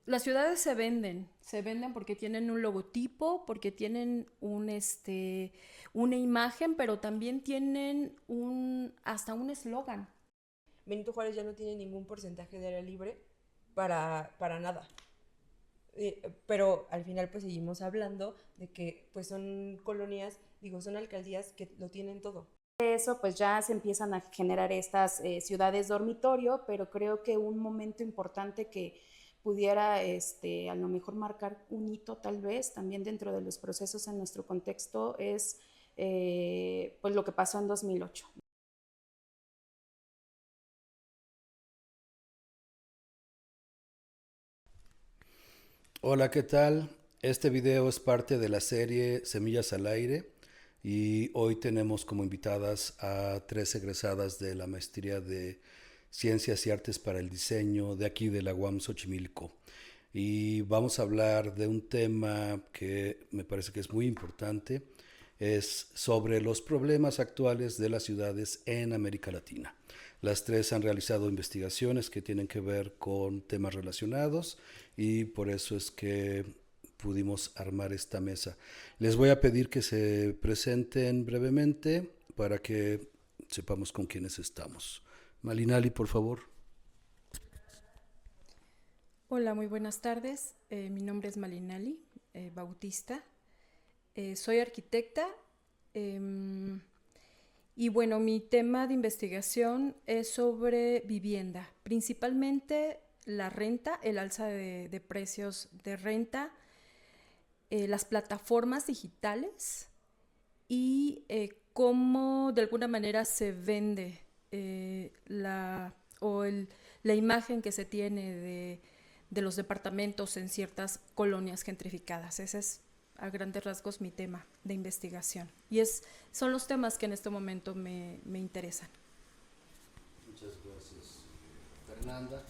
Las ciudades se venden porque tienen un logotipo, porque tienen una imagen, pero también tienen hasta un eslogan. Benito Juárez ya no tiene ningún porcentaje de área libre para nada. Pero al final pues seguimos hablando de que pues son colonias, digo, son alcaldías que lo tienen todo. Eso pues ya se empiezan a generar estas ciudades dormitorio, pero creo que un momento importante que pudiera a lo mejor marcar un hito tal vez también dentro de los procesos en nuestro contexto es pues lo que pasó en 2008. Hola, ¿qué tal? Este video es parte de la serie Semillas al Aire y hoy tenemos como invitadas a tres egresadas de la Maestría de Ciencias y Artes para el Diseño de aquí de la UAM Xochimilco. Y vamos a hablar de un tema que me parece que es muy importante, es sobre los problemas actuales de las ciudades en América Latina. Las tres han realizado investigaciones que tienen que ver con temas relacionados y por eso es que pudimos armar esta mesa. Les voy a pedir que se presenten brevemente para que sepamos con quiénes estamos. Malinali, por favor. Hola, muy buenas tardes. Mi nombre es Malinali Bautista. Soy arquitecta. em, y bueno, mi tema de investigación es sobre vivienda, principalmente la renta, el alza de precios de renta, las plataformas digitales y cómo de alguna manera se vende la imagen que se tiene de los departamentos en ciertas colonias gentrificadas. Ese es a grandes rasgos mi tema de investigación. Son los temas que en este momento me interesan. Muchas gracias. Fernanda.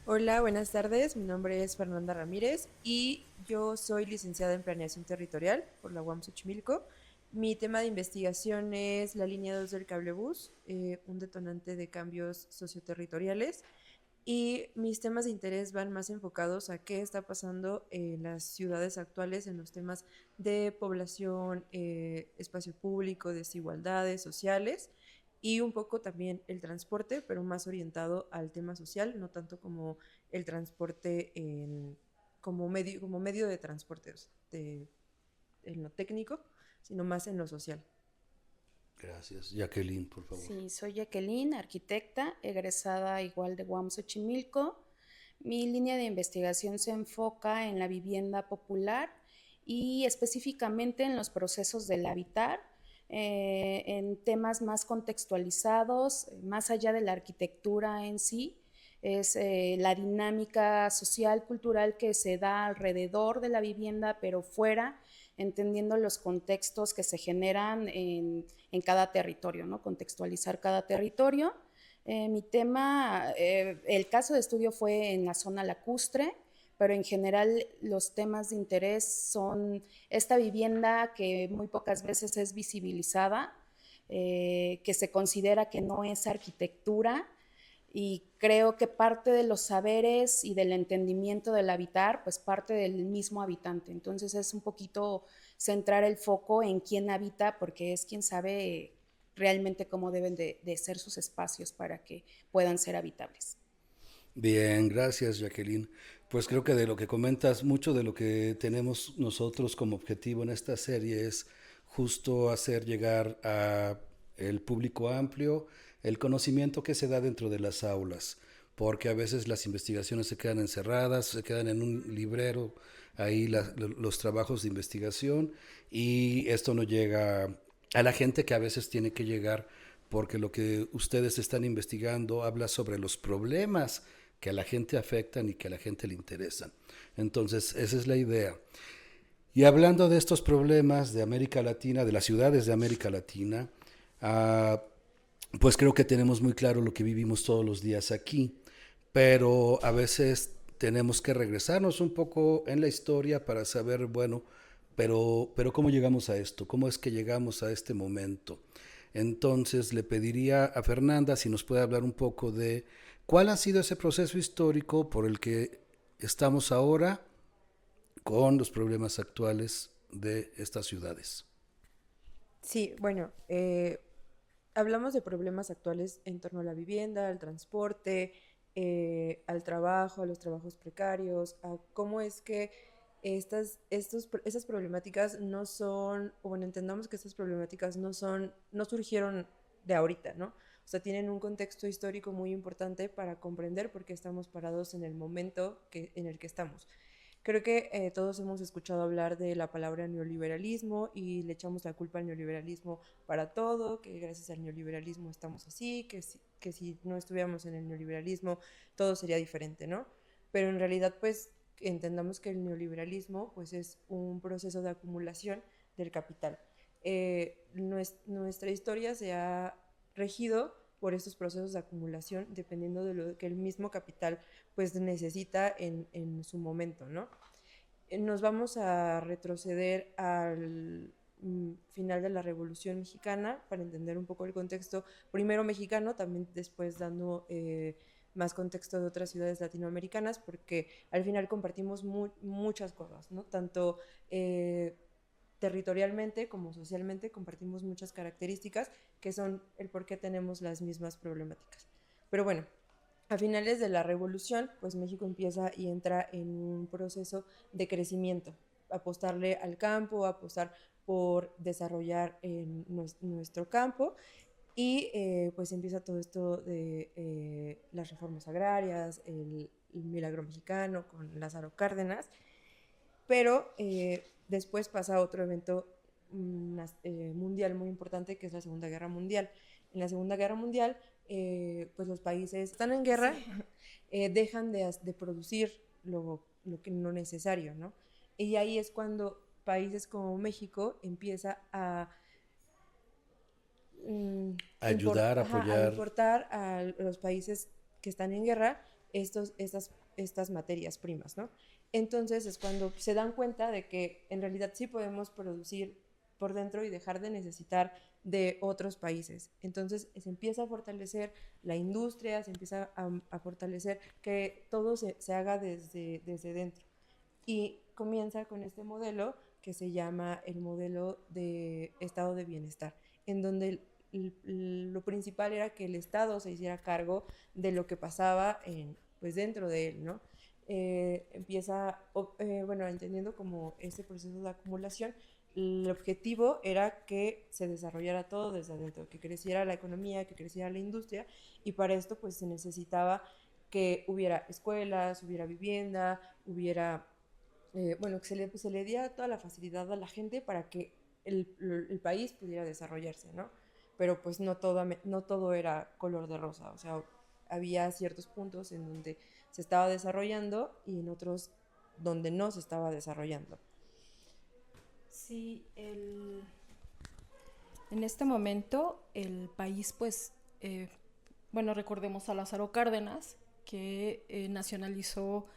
Hola, buenas tardes. Mi nombre es Fernanda Ramírez y yo soy licenciada en Planeación Territorial por la UAM Xochimilco. Mi tema de investigación es la línea 2 del cablebús, un detonante de cambios socioterritoriales. Y mis temas de interés van más enfocados a qué está pasando en las ciudades actuales en los temas de población, espacio público, desigualdades sociales y un poco también el transporte, pero más orientado al tema social, no tanto como el transporte como medio de transporte en lo técnico, sino más en lo social. Gracias. Jacqueline, por favor. Sí, soy Jacqueline, arquitecta, egresada igual de UAM Xochimilco. Mi línea de investigación se enfoca en la vivienda popular y específicamente en los procesos del habitar, en temas más contextualizados, más allá de la arquitectura en sí, es la dinámica social, cultural que se da alrededor de la vivienda, pero fuera, entendiendo los contextos que se generan en cada territorio, ¿no? Contextualizar cada territorio. Mi tema, el caso de estudio fue en la zona lacustre, pero en general los temas de interés son esta vivienda que muy pocas veces es visibilizada, que se considera que no es arquitectura, y creo que parte de los saberes y del entendimiento del habitar, pues parte del mismo habitante. Entonces es un poquito centrar el foco en quién habita, porque es quien sabe realmente cómo deben de ser sus espacios para que puedan ser habitables. Bien, gracias Jacqueline. Pues creo que de lo que comentas, mucho de lo que tenemos nosotros como objetivo en esta serie es justo hacer llegar a el público amplio el conocimiento que se da dentro de las aulas, porque a veces las investigaciones se quedan encerradas, se quedan en un librero, ahí los trabajos de investigación y esto no llega a la gente que a veces tiene que llegar porque lo que ustedes están investigando habla sobre los problemas que a la gente afectan y que a la gente le interesan. Entonces, esa es la idea. Y hablando de estos problemas de América Latina, de las ciudades de América Latina, uh, pues creo que tenemos muy claro lo que vivimos todos los días aquí, pero a veces tenemos que regresarnos un poco en la historia para saber, bueno, pero ¿cómo llegamos a esto? ¿Cómo es que llegamos a este momento? Entonces le pediría a Fernanda si nos puede hablar un poco de cuál ha sido ese proceso histórico por el que estamos ahora con los problemas actuales de estas ciudades. Sí, bueno, hablamos de problemas actuales en torno a la vivienda, al transporte, al trabajo, a los trabajos precarios, a cómo es que esas problemáticas no son, o bueno, entendamos que estas problemáticas no surgieron de ahorita, ¿no? O sea, tienen un contexto histórico muy importante para comprender por qué estamos parados en el momento en el que estamos. Creo que todos hemos escuchado hablar de la palabra neoliberalismo y le echamos la culpa al neoliberalismo para todo, que gracias al neoliberalismo estamos así, que si no estuviéramos en el neoliberalismo todo sería diferente, ¿no? Pero en realidad pues entendamos que el neoliberalismo pues es un proceso de acumulación del capital. Nuestra historia se ha regido por estos procesos de acumulación dependiendo de lo que el mismo capital pues necesita en su momento, ¿no? Nos vamos a retroceder al final de la Revolución Mexicana para entender un poco el contexto, primero mexicano, también después dando más contexto de otras ciudades latinoamericanas, porque al final compartimos muchas cosas, ¿no? Tanto territorialmente como socialmente compartimos muchas características que son el por qué tenemos las mismas problemáticas. Pero bueno, a finales de la Revolución, pues México empieza y entra en un proceso de crecimiento, apostarle al campo, apostar por desarrollar nuestro campo y pues empieza todo esto de las reformas agrarias, el milagro mexicano con Lázaro Cárdenas, pero después pasa otro evento mundial muy importante que es la Segunda Guerra Mundial. En la Segunda Guerra Mundial, pues los países están en guerra, sí. Dejan de producir lo necesario, ¿no? Y ahí es cuando países como México empieza a ayudar, apoyar. A importar a los países que están en guerra estas materias primas, ¿no? Entonces es cuando se dan cuenta de que en realidad sí podemos producir por dentro y dejar de necesitar de otros países. Entonces se empieza a fortalecer la industria, se empieza a fortalecer que todo se haga desde dentro. Y comienza con este modelo que se llama el modelo de estado de bienestar, en donde lo principal era que el Estado se hiciera cargo de lo que pasaba pues dentro de él, ¿no? Bueno, entendiendo como ese proceso de acumulación, el objetivo era que se desarrollara todo desde adentro, que creciera la economía, que creciera la industria, y para esto pues se necesitaba que hubiera escuelas, hubiera vivienda, hubiera, bueno, que se le diera toda la facilidad a la gente para que el país pudiera desarrollarse, ¿no? Pero pues no todo era color de rosa, o sea, había ciertos puntos en donde se estaba desarrollando y en otros donde no se estaba desarrollando. Sí, en este momento el país, pues, bueno, recordemos a Lázaro Cárdenas, que nacionalizó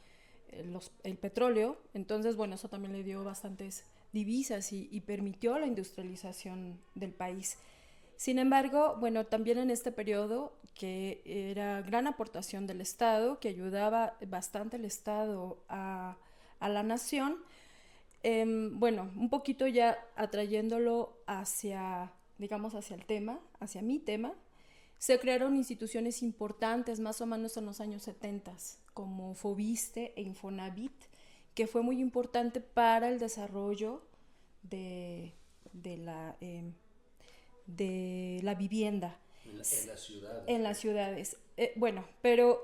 el petróleo, entonces, bueno, eso también le dio bastantes divisas y permitió la industrialización del país. Sin embargo, bueno, también en este periodo, que era gran aportación del Estado, que ayudaba bastante el Estado a la nación, bueno, un poquito ya atrayéndolo hacia, digamos, hacia el tema, hacia mi tema, se crearon instituciones importantes más o menos en los años 70, como Fobiste e Infonavit, que fue muy importante para el desarrollo de la vivienda. En las ciudades. En las ciudades. Bueno, pero,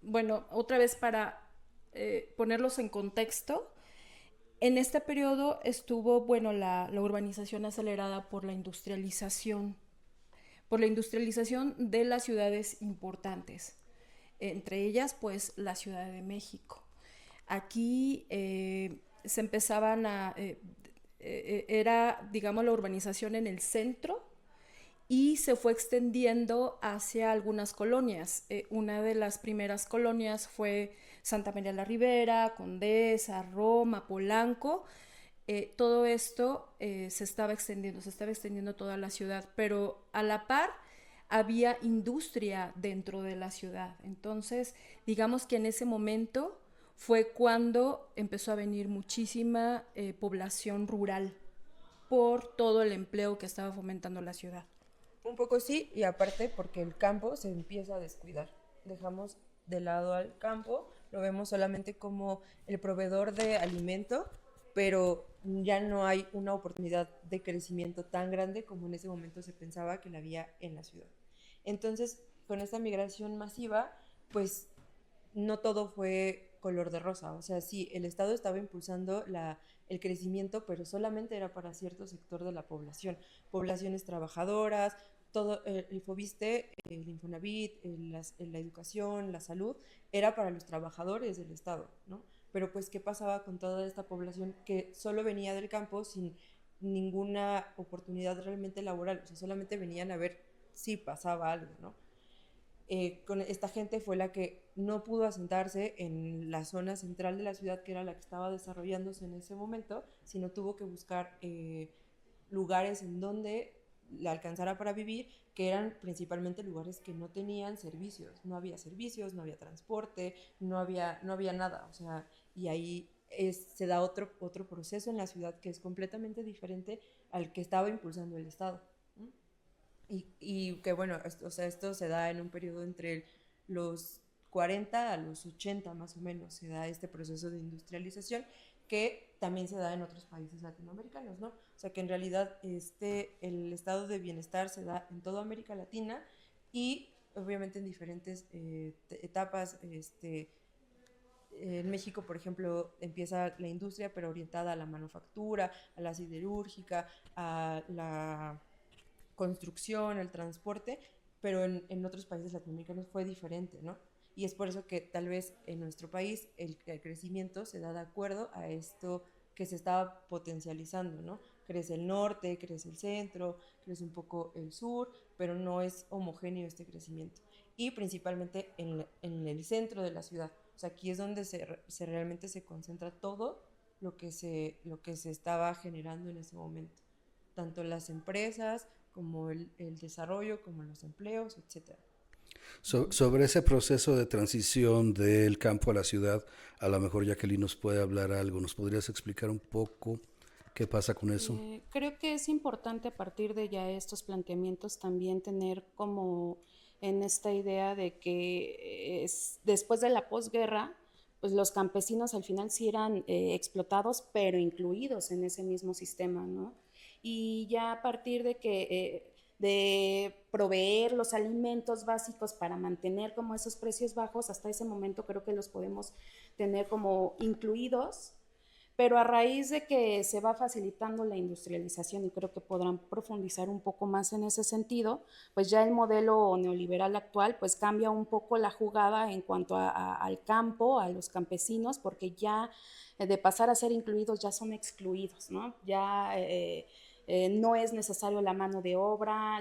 bueno, otra vez para ponerlos en contexto, en este periodo estuvo, bueno, la urbanización acelerada por la industrialización de las ciudades importantes, entre ellas, pues, la Ciudad de México. Aquí se empezaban era, digamos, la urbanización en el centro y se fue extendiendo hacia algunas colonias. Una de las primeras colonias fue Santa María la Ribera, Condesa, Roma, Polanco. Todo esto se estaba extendiendo toda la ciudad, pero a la par había industria dentro de la ciudad. Entonces, digamos que en ese momento fue cuando empezó a venir muchísima población rural por todo el empleo que estaba fomentando la ciudad. Un poco sí, y aparte porque el campo se empieza a descuidar. Dejamos de lado al campo, lo vemos solamente como el proveedor de alimento, pero ya no hay una oportunidad de crecimiento tan grande como en ese momento se pensaba que la había en la ciudad. Entonces, con esta migración masiva, pues no todo fue color de rosa. O sea, sí, el Estado estaba impulsando el crecimiento, pero solamente era para cierto sector de la población. Poblaciones trabajadoras, todo el Fobiste, el Infonavit, la educación, la salud, era para los trabajadores del Estado, ¿no? Pero pues, ¿qué pasaba con toda esta población que solo venía del campo sin ninguna oportunidad realmente laboral? O sea, solamente venían a ver si pasaba algo, ¿no? Con esta gente fue la que no pudo asentarse en la zona central de la ciudad, que era la que estaba desarrollándose en ese momento, sino tuvo que buscar lugares en donde le alcanzara para vivir, que eran principalmente lugares que no tenían servicios, no había transporte, no había nada, o sea, y ahí se da otro proceso en la ciudad que es completamente diferente al que estaba impulsando el Estado. Y que bueno, o sea, esto se da en un periodo entre los 40 a los 80 más o menos, se da este proceso de industrialización que también se da en otros países latinoamericanos, ¿no? O sea que en realidad el estado de bienestar se da en toda América Latina y obviamente en diferentes etapas. En México, por ejemplo, empieza la industria, pero orientada a la manufactura, a la siderúrgica, a la construcción, el transporte, pero en otros países latinoamericanos fue diferente, ¿no? Y es por eso que tal vez en nuestro país el crecimiento se da de acuerdo a esto que se estaba potencializando, ¿no? Crece el norte, crece el centro, crece un poco el sur, pero no es homogéneo este crecimiento. Y principalmente en el centro de la ciudad. O sea, aquí es donde realmente se concentra todo lo que se estaba generando en ese momento. Tanto las empresas como el desarrollo, como los empleos, etcétera. Sobre ese proceso de transición del campo a la ciudad, a lo mejor Jacqueline nos puede hablar algo. ¿Nos podrías explicar un poco qué pasa con eso? Creo que es importante a partir de ya estos planteamientos también tener como en esta idea de que después de la posguerra, pues los campesinos al final sí eran explotados, pero incluidos en ese mismo sistema, ¿no? Y ya a partir de que de proveer los alimentos básicos para mantener como esos precios bajos, hasta ese momento creo que los podemos tener como incluidos, pero a raíz de que se va facilitando la industrialización, y creo que podrán profundizar un poco más en ese sentido, pues ya el modelo neoliberal actual pues cambia un poco la jugada en cuanto al campo, a los campesinos, porque ya de pasar a ser incluidos ya son excluidos, ¿no? Ya no es necesario la mano de obra,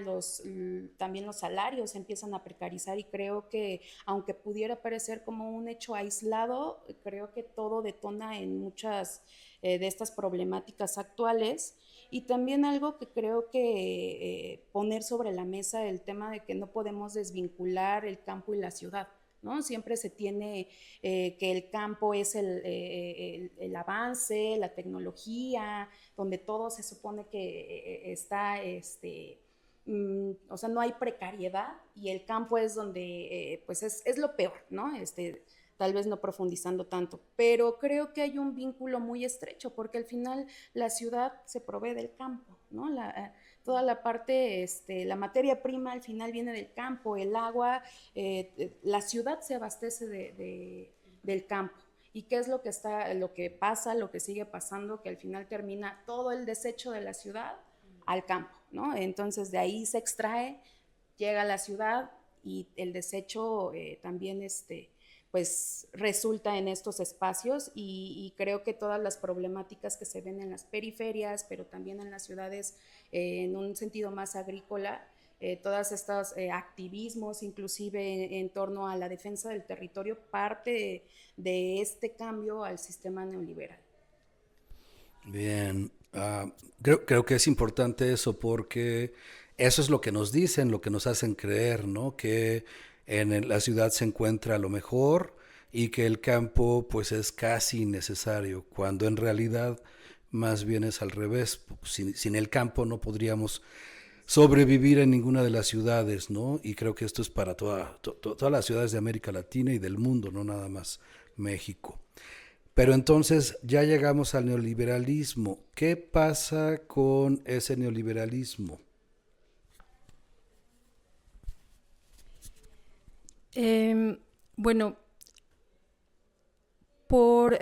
también los salarios se empiezan a precarizar, y creo que aunque pudiera parecer como un hecho aislado, creo que todo detona en muchas de estas problemáticas actuales. Y también algo que creo que poner sobre la mesa, el tema de que no podemos desvincular el campo y la ciudad, ¿no? Siempre se tiene que el campo es el avance, la tecnología, donde todo se supone que está, o sea, no hay precariedad, y el campo es donde, pues es lo peor, ¿no? Tal vez no profundizando tanto, pero creo que hay un vínculo muy estrecho, porque al final la ciudad se provee del campo, ¿no? Toda la parte, la materia prima al final viene del campo, el agua, la ciudad se abastece del campo. ¿Y qué es lo que pasa, lo que sigue pasando? Que al final termina todo el desecho de la ciudad al campo, ¿no? Entonces de ahí se extrae, llega a la ciudad, y el desecho también pues resulta en estos espacios, y creo que todas las problemáticas que se ven en las periferias, pero también en las ciudades en un sentido más agrícola, todos estos activismos, inclusive en torno a la defensa del territorio, parte de este cambio al sistema neoliberal. Bien, creo que es importante eso porque eso es lo que nos dicen, lo que nos hacen creer, ¿no? Que la ciudad se encuentra lo mejor y que el campo pues es casi innecesario, cuando en realidad más bien es al revés. Sin el campo no podríamos sobrevivir en ninguna de las ciudades, ¿no? Y creo que esto es para todas las ciudades de América Latina y del mundo, no nada más México. Pero entonces ya llegamos al neoliberalismo. ¿Qué pasa con ese neoliberalismo? Em, bueno,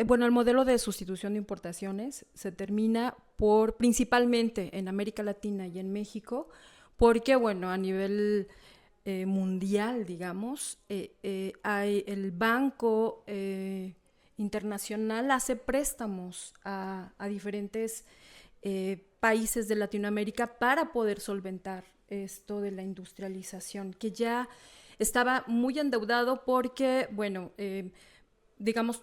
bueno, el modelo de sustitución de importaciones se termina principalmente en América Latina y en México, porque, bueno, a nivel mundial, digamos, hay el Banco Internacional hace préstamos a diferentes países de Latinoamérica para poder solventar esto de la industrialización, que ya estaba muy endeudado porque, bueno, digamos,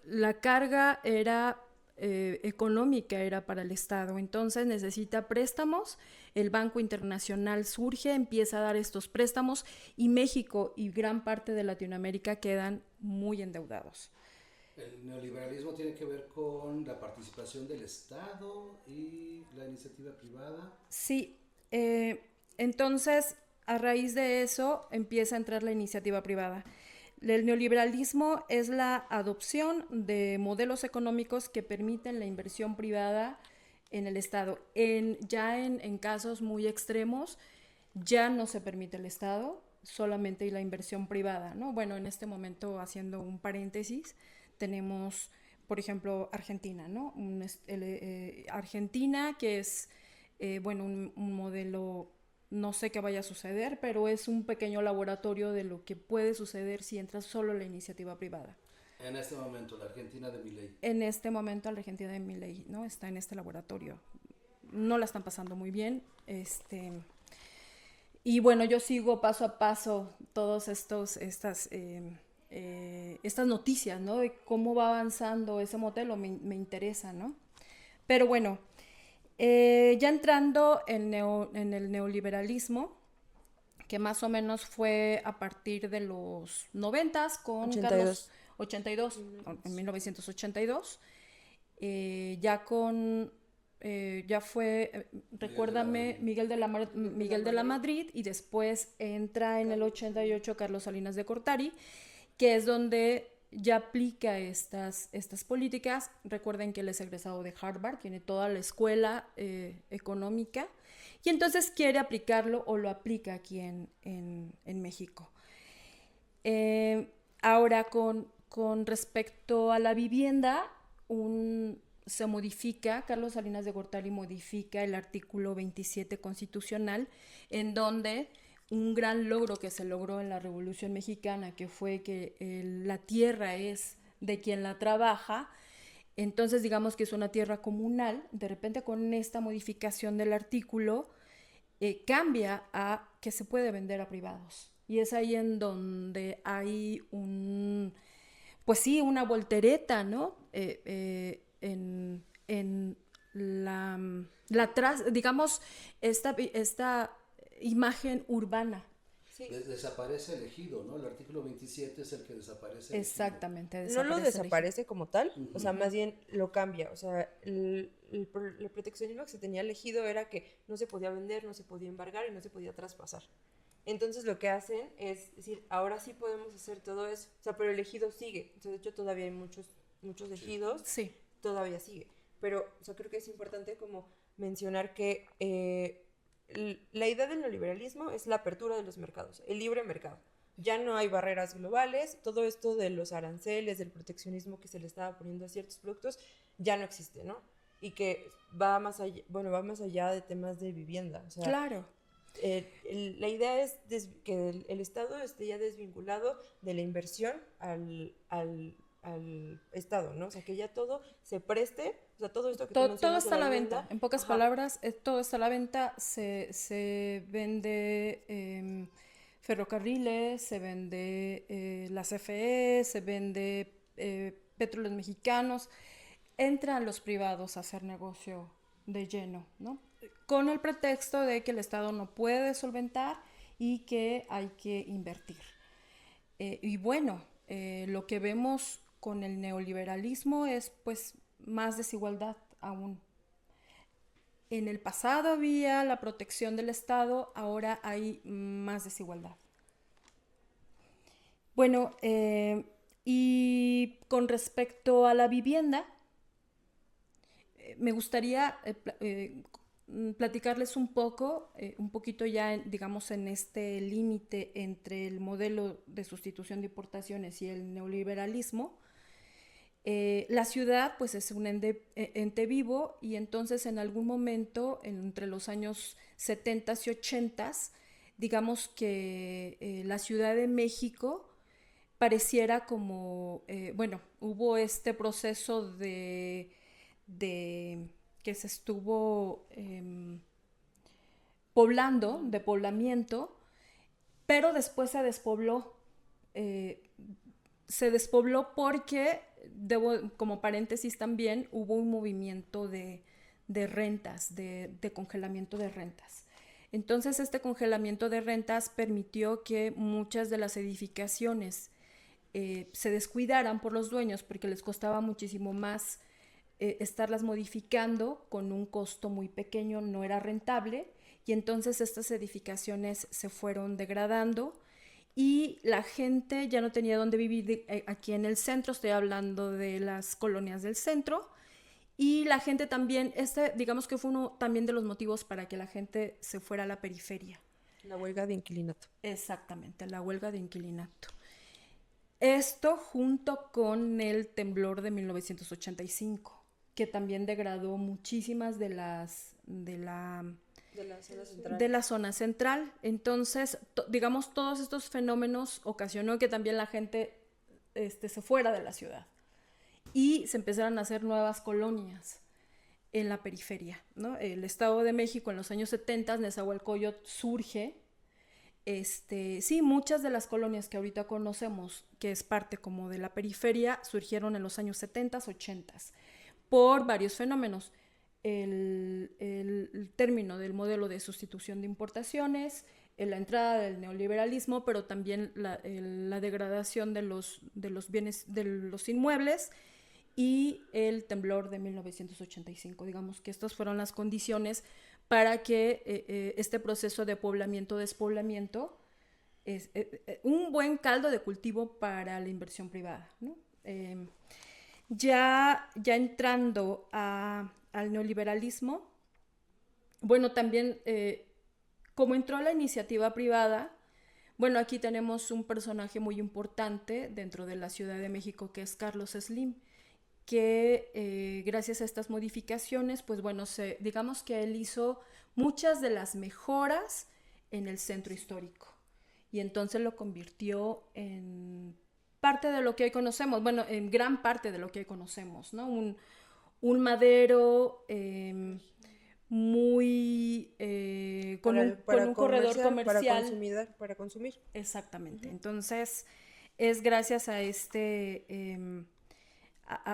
la carga era económica, era para el Estado. Entonces necesita préstamos, el Banco Internacional surge, empieza a dar estos préstamos y México y gran parte de Latinoamérica quedan muy endeudados. El neoliberalismo tiene que ver con la participación del Estado y la iniciativa privada. Sí, entonces a raíz de eso empieza a entrar la iniciativa privada. El neoliberalismo es la adopción de modelos económicos que permiten la inversión privada en el Estado. En casos muy extremos ya no se permite el Estado, solamente la inversión privada, ¿no? Bueno, en este momento, haciendo un paréntesis, tenemos, por ejemplo, Argentina, ¿no? Argentina, que es, bueno, un modelo, no sé qué vaya a suceder, pero es un pequeño laboratorio de lo que puede suceder si entra solo la iniciativa privada. En este momento, la Argentina de Milei. En este momento, la Argentina de Milei, ¿no? Está en este laboratorio. No la están pasando muy bien. Y bueno, yo sigo paso a paso todas estas noticias, ¿no? De cómo va avanzando ese modelo, me interesa, ¿no? Pero bueno, ya entrando en el neoliberalismo, que más o menos fue a partir de los 90s con 82. 82, en 1982, ya con, ya fue, recuérdame, Miguel de la Madrid, y después entra en el 88 Carlos Salinas de Gortari, que es donde ya aplica estas políticas. Recuerden que él es egresado de Harvard, tiene toda la escuela económica, y entonces quiere aplicarlo o lo aplica aquí en México. Ahora, con respecto a la vivienda, se modifica, Carlos Salinas de Gortari modifica el artículo 27 constitucional, en donde un gran logro que se logró en la Revolución Mexicana, que fue que la tierra es de quien la trabaja, entonces digamos que es una tierra comunal. De repente, con esta modificación del artículo, cambia a que se puede vender a privados. Y es ahí en donde hay pues sí, una voltereta, ¿no? En digamos, esta imagen urbana. Sí. Desaparece el ejido, ¿no? El artículo 27 es el que desaparece. Exactamente. No lo desaparece como tal, o sea, más bien lo cambia. O sea, el proteccionismo que se tenía elegido era que no se podía vender, no se podía embargar y no se podía traspasar. Entonces lo que hacen es decir, ahora sí podemos hacer todo eso, o sea, pero el ejido sigue. Entonces, de hecho, todavía hay muchos ejidos, sí, todavía sigue. Pero, o sea, creo que es importante como mencionar que la idea del neoliberalismo es la apertura de los mercados, el libre mercado. Ya no hay barreras globales, todo esto de los aranceles, del proteccionismo que se le estaba poniendo a ciertos productos, ya no existe, ¿no? Y que va más allá de temas de vivienda. O sea, claro. La idea es que el Estado esté ya desvinculado de la inversión al Estado, ¿no? O sea, que ya todo se preste, o sea, todo esto que todo está a la venta. En pocas ajá, palabras, todo está a la venta. Se vende ferrocarriles, se vende la CFE, se vende petróleos mexicanos. Entran los privados a hacer negocio de lleno, ¿no? Con el pretexto de que el Estado no puede solventar y que hay que invertir. Y bueno, lo que vemos con el neoliberalismo es pues más desigualdad aún. En el pasado había la protección del Estado, ahora hay más desigualdad. Bueno, y con respecto a la vivienda, me gustaría platicarles un poquito ya, digamos, en este límite entre el modelo de sustitución de importaciones y el neoliberalismo. La ciudad pues es un ente vivo y entonces en algún momento entre los años 70 y 80 digamos que la Ciudad de México pareciera como, bueno, hubo este proceso de que se estuvo poblando, de poblamiento, pero después se despobló. Eh, Se despobló porque, como paréntesis también, hubo un movimiento de rentas, de congelamiento de rentas. Entonces, este congelamiento de rentas permitió que muchas de las edificaciones se descuidaran por los dueños porque les costaba muchísimo más estarlas modificando con un costo muy pequeño, no era rentable, y entonces estas edificaciones se fueron degradando y la gente ya no tenía dónde vivir aquí en el centro, estoy hablando de las colonias del centro, y la gente también, digamos que fue uno también de los motivos para que la gente se fuera a la periferia. La huelga de inquilinato. Exactamente, la huelga de inquilinato. Esto junto con el temblor de 1985, que también degradó muchísimas de la zona central. De la zona central. Entonces, digamos, todos estos fenómenos ocasionó que también la gente se fuera de la ciudad y se empezaron a hacer nuevas colonias en la periferia, ¿no? El Estado de México en los años 70, Nezahualcóyotl surge. Sí, muchas de las colonias que ahorita conocemos, que es parte como de la periferia, surgieron en los años 70, 80, por varios fenómenos. El término del modelo de sustitución de importaciones, la entrada del neoliberalismo, pero también la degradación de los bienes, de los inmuebles y el temblor de 1985. Digamos que estas fueron las condiciones para que este proceso de poblamiento-despoblamiento es un buen caldo de cultivo para la inversión privada, ¿no? Ya entrando al neoliberalismo, bueno, también como entró la iniciativa privada, bueno, aquí tenemos un personaje muy importante dentro de la Ciudad de México que es Carlos Slim, que gracias a estas modificaciones, pues bueno, digamos que él hizo muchas de las mejoras en el centro histórico y entonces lo convirtió en parte de lo que hoy conocemos, bueno, en gran parte de lo que hoy conocemos, ¿no? Un madero muy con un corredor comercial para consumir. Exactamente. Entonces es gracias a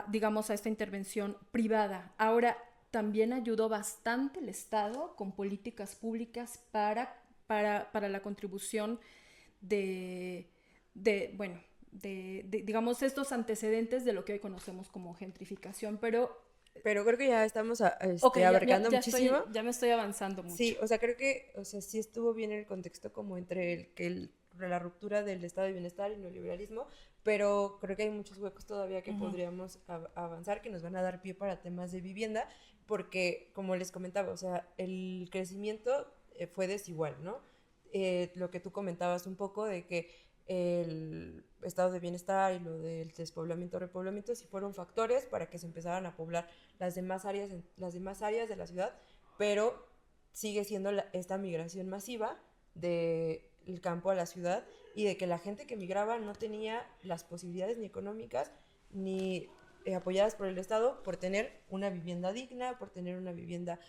digamos a esta intervención privada. Ahora también ayudó bastante el Estado con políticas públicas para la contribución digamos estos antecedentes de lo que hoy conocemos como gentrificación, pero creo que ya estamos okay, abarcando muchísimo. Ya me estoy avanzando mucho. Sí, o sea, creo que, o sea, sí estuvo bien el contexto como entre la ruptura del estado de bienestar y el neoliberalismo, pero creo que hay muchos huecos todavía que podríamos avanzar, que nos van a dar pie para temas de vivienda, porque, como les comentaba, o sea, el crecimiento fue desigual, ¿no? Lo que tú comentabas un poco de que el estado de bienestar y lo del despoblamiento, repoblamiento, sí fueron factores para que se empezaran a poblar las demás áreas de la ciudad, pero sigue siendo esta migración masiva del campo a la ciudad y de que la gente que migraba no tenía las posibilidades ni económicas ni apoyadas por el Estado por tener una vivienda digna, por tener una vivienda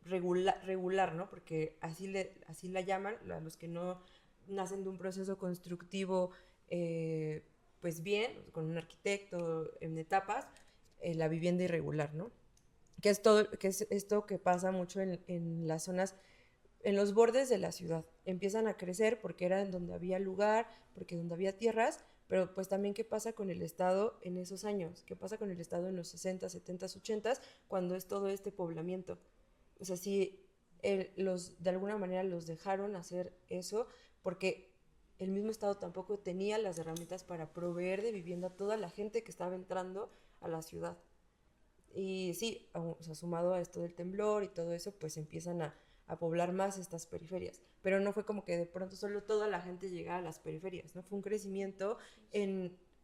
regular, ¿no? Porque así la llaman a los que no nacen de un proceso constructivo pues bien, con un arquitecto en etapas, la vivienda irregular, ¿no? Que es esto que pasa mucho en las zonas, en los bordes de la ciudad. Empiezan a crecer porque era en donde había lugar, porque donde había tierras, Pero pues también qué pasa con el Estado en esos años, qué pasa con el Estado en los 60, 70, 80, cuando es todo este poblamiento. O sea, si de alguna manera los dejaron hacer eso, porque el mismo Estado tampoco tenía las herramientas para proveer de vivienda a toda la gente que estaba entrando a la ciudad. Y sí, o sea, sumado a esto del temblor y todo eso, pues empiezan a poblar más estas periferias. Pero no fue como que de pronto solo toda la gente llegara a las periferias, ¿no? Fue un crecimiento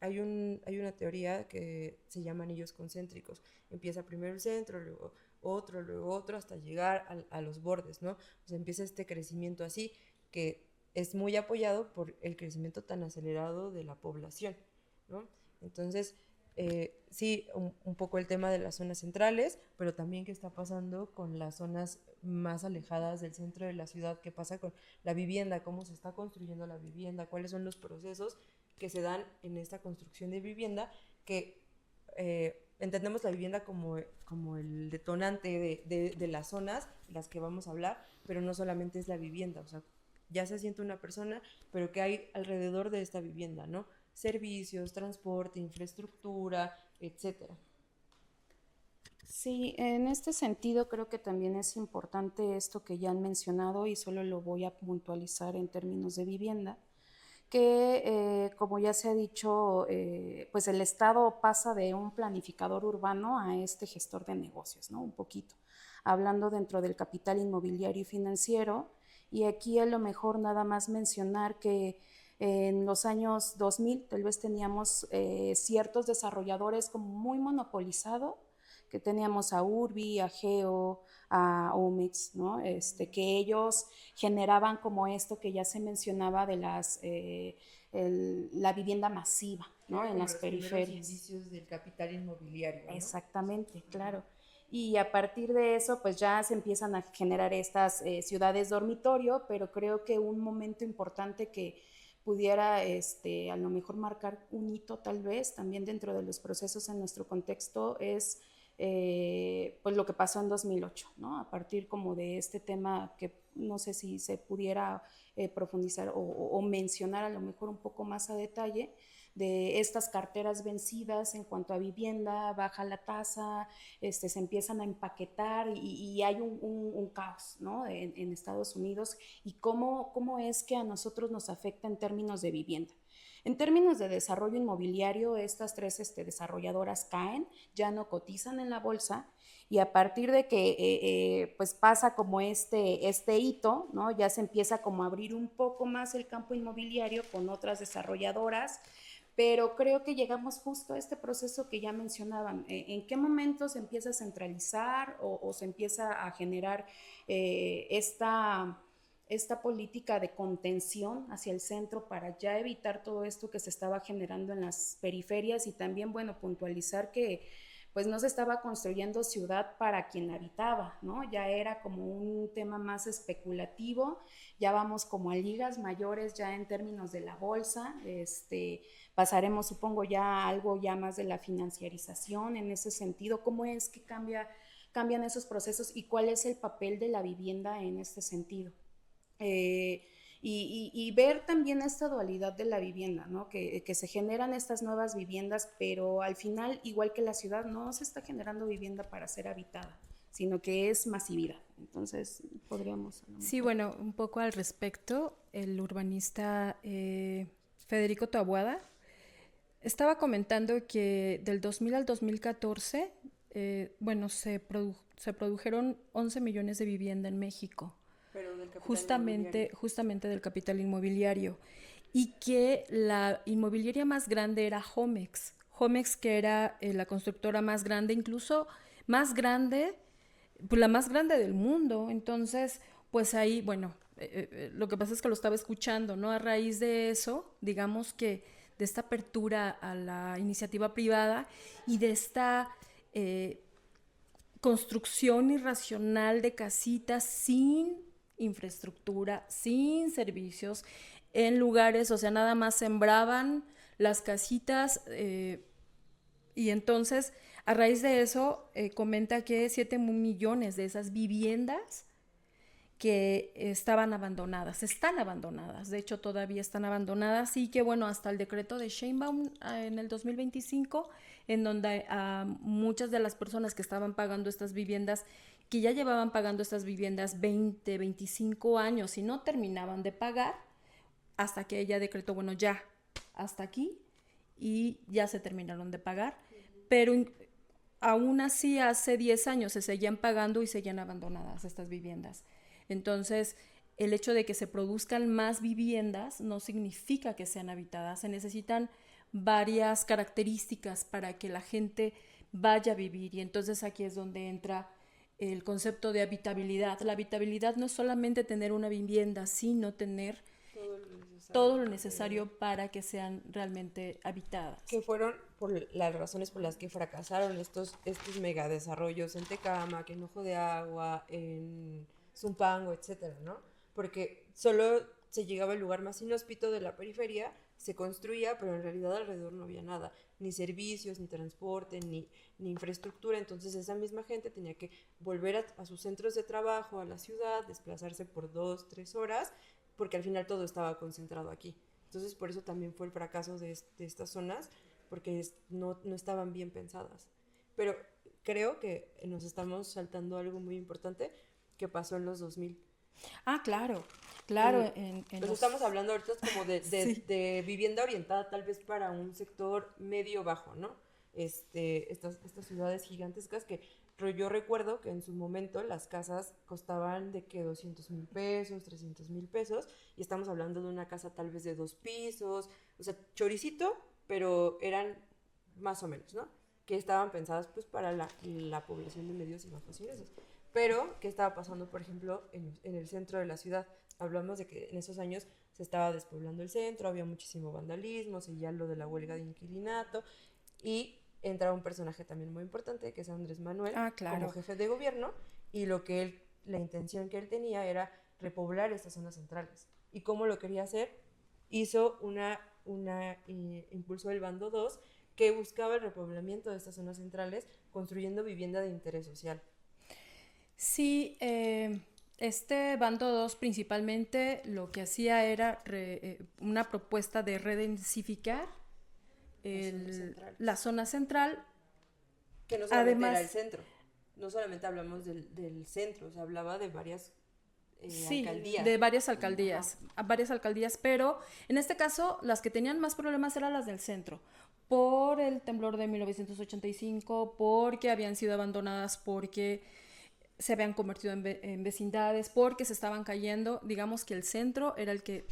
hay una teoría que se llama anillos concéntricos. Empieza primero el centro, luego otro, hasta llegar a los bordes, ¿no? O sea, empieza este crecimiento así, que es muy apoyado por el crecimiento tan acelerado de la población, ¿no? Entonces, sí, un poco el tema de las zonas centrales, pero también qué está pasando con las zonas más alejadas del centro de la ciudad, qué pasa con la vivienda, cómo se está construyendo la vivienda, cuáles son los procesos que se dan en esta construcción de vivienda, que entendemos la vivienda como el detonante de las zonas de las que vamos a hablar, pero no solamente es la vivienda, o sea, ya se asienta una persona, pero ¿qué hay alrededor de esta vivienda, no? Servicios, transporte, infraestructura, etcétera. Sí, en este sentido creo que también es importante esto que ya han mencionado y solo lo voy a puntualizar en términos de vivienda, que como ya se ha dicho, pues el Estado pasa de un planificador urbano a este gestor de negocios, ¿no? Un poquito, hablando dentro del capital inmobiliario y financiero, y aquí a lo mejor nada más mencionar que en los años 2000 tal vez teníamos ciertos desarrolladores como muy monopolizado, que teníamos a Urbi, a Geo, a Omix, ¿no? Que ellos generaban como esto que ya se mencionaba de la vivienda masiva, ¿no? En las periferias. Los indicios del capital inmobiliario, ¿no? Exactamente, claro. Y a partir de eso, pues ya se empiezan a generar estas ciudades dormitorio, pero creo que un momento importante que pudiera a lo mejor marcar un hito tal vez también dentro de los procesos en nuestro contexto es pues lo que pasó en 2008, ¿no? A partir como de este tema que no sé si se pudiera profundizar o mencionar a lo mejor un poco más a detalle, de estas carteras vencidas en cuanto a vivienda, baja la tasa, se empiezan a empaquetar y hay un caos, ¿no? En Estados Unidos y cómo es que a nosotros nos afecta en términos de vivienda. En términos de desarrollo inmobiliario, estas tres desarrolladoras caen, ya no cotizan en la bolsa y a partir de que pues pasa como este hito, ¿no? Ya se empieza como a abrir un poco más el campo inmobiliario con otras desarrolladoras, pero creo que llegamos justo a este proceso que ya mencionaban. ¿En qué momento se empieza a centralizar o se empieza a generar esta política de contención hacia el centro para ya evitar todo esto que se estaba generando en las periferias y también, bueno, puntualizar que pues no se estaba construyendo ciudad para quien la habitaba, ¿no? Ya era como un tema más especulativo, ya vamos como a ligas mayores ya en términos de la bolsa, pasaremos supongo ya a algo ya más de la financiarización en ese sentido. ¿Cómo es que cambian esos procesos y cuál es el papel de la vivienda en este sentido? Y ver también esta dualidad de la vivienda, ¿no? Que se generan estas nuevas viviendas, pero al final, igual que la ciudad, no se está generando vivienda para ser habitada, sino que es masividad. Entonces, podríamos... Sí, bueno, un poco al respecto, el urbanista Federico Taboada estaba comentando que del 2000 al 2014, bueno, se produjeron 11 millones de vivienda en México. Pero del capital justamente del capital inmobiliario, y que la inmobiliaria más grande era Homex, que era la constructora más grande, incluso más grande, pues la más grande del mundo. Entonces, pues ahí, bueno, lo que pasa es que lo estaba escuchando, ¿no? A raíz de eso, digamos que de esta apertura a la iniciativa privada y de esta construcción irracional de casitas sin infraestructura, sin servicios, en lugares, o sea, nada más sembraban las casitas y entonces a raíz de eso comenta que 7 millones de esas viviendas que estaban abandonadas, están abandonadas, de hecho todavía están abandonadas y que bueno, hasta el decreto de Sheinbaum en el 2025, en donde muchas de las personas que estaban pagando estas viviendas, que ya llevaban pagando estas viviendas 20, 25 años y no terminaban de pagar, hasta que ella decretó, bueno, ya, hasta aquí, y ya se terminaron de pagar, pero aún así hace 10 años se seguían pagando y seguían abandonadas estas viviendas. Entonces, el hecho de que se produzcan más viviendas no significa que sean habitadas. Se necesitan varias características para que la gente vaya a vivir. Y entonces aquí es donde entra el concepto de habitabilidad. La habitabilidad no es solamente tener una vivienda, sino tener todo lo necesario para que sean realmente habitadas. Que fueron por las razones por las que fracasaron estos megadesarrollos en Tecámac, en Ojo de Agua, en Zumpango, etcétera, ¿no? Porque solo se llegaba al lugar más inhóspito de la periferia, se construía, pero en realidad alrededor no había nada, ni servicios, ni transporte, ni infraestructura. Entonces esa misma gente tenía que volver a sus centros de trabajo, a la ciudad, desplazarse por 2, 3 horas, porque al final todo estaba concentrado aquí. Entonces por eso también fue el fracaso de estas zonas, porque no estaban bien pensadas. Pero creo que nos estamos saltando algo muy importante que pasó en los 2000. Ah, claro, claro. Pues estamos hablando ahorita como Sí. de vivienda orientada tal vez para un sector medio-bajo, ¿no? Estas ciudades gigantescas que yo recuerdo que en su momento las casas costaban de que 200,000 pesos, 300,000 pesos, y estamos hablando de una casa tal vez de 2 pisos, o sea, choricito, pero eran más o menos, ¿no? Que estaban pensadas pues para la población de medios y bajos ingresos. Pero, ¿qué estaba pasando, por ejemplo, en el centro de la ciudad? Hablamos de que en esos años se estaba despoblando el centro, había muchísimo vandalismo, seguía lo de la huelga de inquilinato, y entra un personaje también muy importante, que es Andrés Manuel, Claro. como jefe de gobierno, y la intención que él tenía era repoblar estas zonas centrales. ¿Y cómo lo quería hacer? Hizo impulsó el bando 2, que buscaba el repoblamiento de estas zonas centrales, construyendo vivienda de interés social. Sí, este bando 2 principalmente lo que hacía era una propuesta de redensificar la zona central. Que no solamente era el centro, no solamente hablamos del centro, se hablaba de varias alcaldías. De varias alcaldías, pero en este caso las que tenían más problemas eran las del centro, por el temblor de 1985, porque habían sido abandonadas, porque se habían convertido en vecindades, porque se estaban cayendo. Digamos que el centro era el que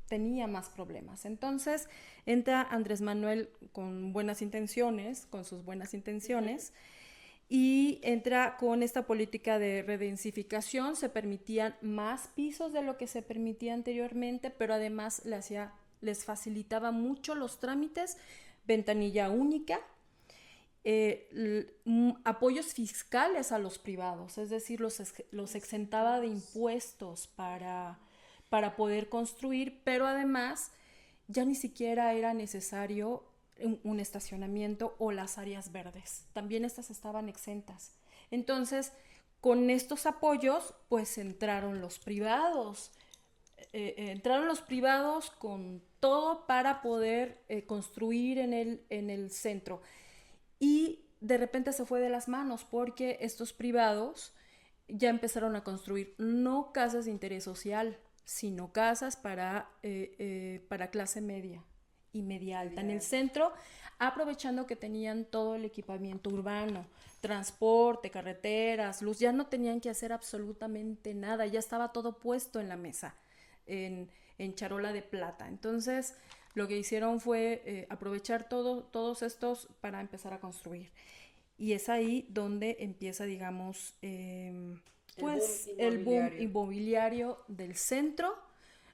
tenía más problemas. Entonces entra Andrés Manuel con sus buenas intenciones, y entra con esta política de redensificación. Se permitían más pisos de lo que se permitía anteriormente, pero además les facilitaba mucho los trámites, ventanilla única, apoyos fiscales a los privados, es decir, los exentaba de impuestos para poder construir, pero además ya ni siquiera era necesario un estacionamiento o las áreas verdes, también estas estaban exentas. Entonces, con estos apoyos, pues entraron los privados con todo para poder construir en el centro. Y de repente se fue de las manos, porque estos privados ya empezaron a construir no casas de interés social, sino casas para clase media y media alta en el centro, aprovechando que tenían todo el equipamiento urbano, transporte, carreteras, luz. Ya no tenían que hacer absolutamente nada, ya estaba todo puesto en la mesa, en charola de plata. Entonces lo que hicieron fue aprovechar todos estos para empezar a construir. Y es ahí donde empieza, digamos, pues el boom inmobiliario del centro.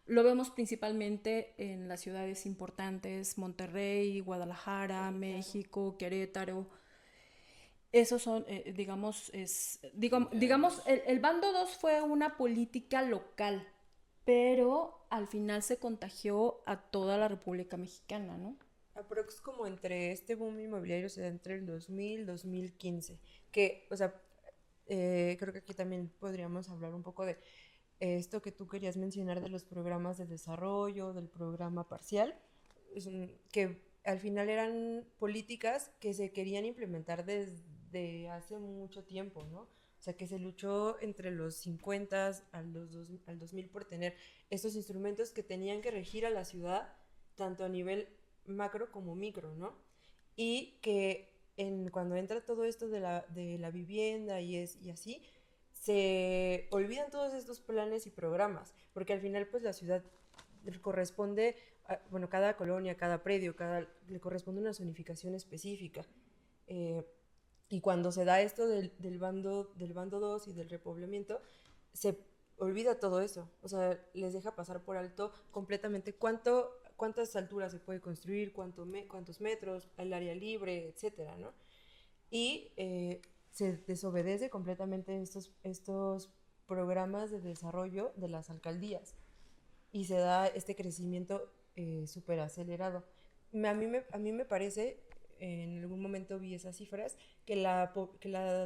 Lo vemos principalmente en las ciudades importantes: Monterrey, Guadalajara, México, Querétaro. Esos son, digamos, el bando 2 fue una política local, pero al final se contagió a toda la República Mexicana, ¿no? Aprox como entre este boom inmobiliario se da entre el 2000 2015, que, o sea, creo que aquí también podríamos hablar un poco de esto que tú querías mencionar de los programas de desarrollo, del programa parcial, que al final eran políticas que se querían implementar desde hace mucho tiempo, ¿no? O sea, que se luchó entre los 50 al 2000 por tener estos instrumentos que tenían que regir a la ciudad, tanto a nivel macro como micro, ¿no? Y que cuando entra todo esto de la vivienda y así, se olvidan todos estos planes y programas, porque al final pues la ciudad corresponde, bueno, cada colonia, cada predio, le corresponde una zonificación específica. Eh, y cuando se da esto del bando 2 y del repoblamiento, se olvida todo eso. O sea, les deja pasar por alto completamente cuántas alturas se puede construir, cuántos metros, el área libre, etcétera, ¿no? Y se desobedece completamente estos programas de desarrollo de las alcaldías y se da este crecimiento súper acelerado. A mí me parece, en algún momento vi esas cifras, que la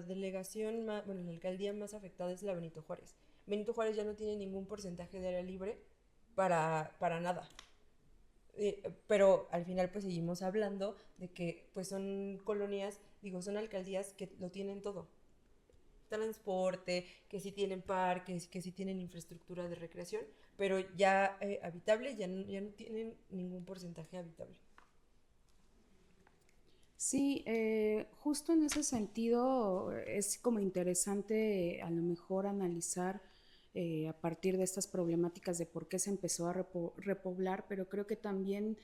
delegación, bueno, la alcaldía más afectada es la Benito Juárez. Benito Juárez ya no tiene ningún porcentaje de área libre para nada. Pero al final pues seguimos hablando de que pues son colonias, digo, son alcaldías que lo tienen todo. Transporte, que sí tienen parques, que sí tienen infraestructura de recreación, pero ya habitable, ya no tienen ningún porcentaje habitable. Sí, justo en ese sentido es como interesante a lo mejor analizar a partir de estas problemáticas de por qué se empezó a repoblar, pero creo que también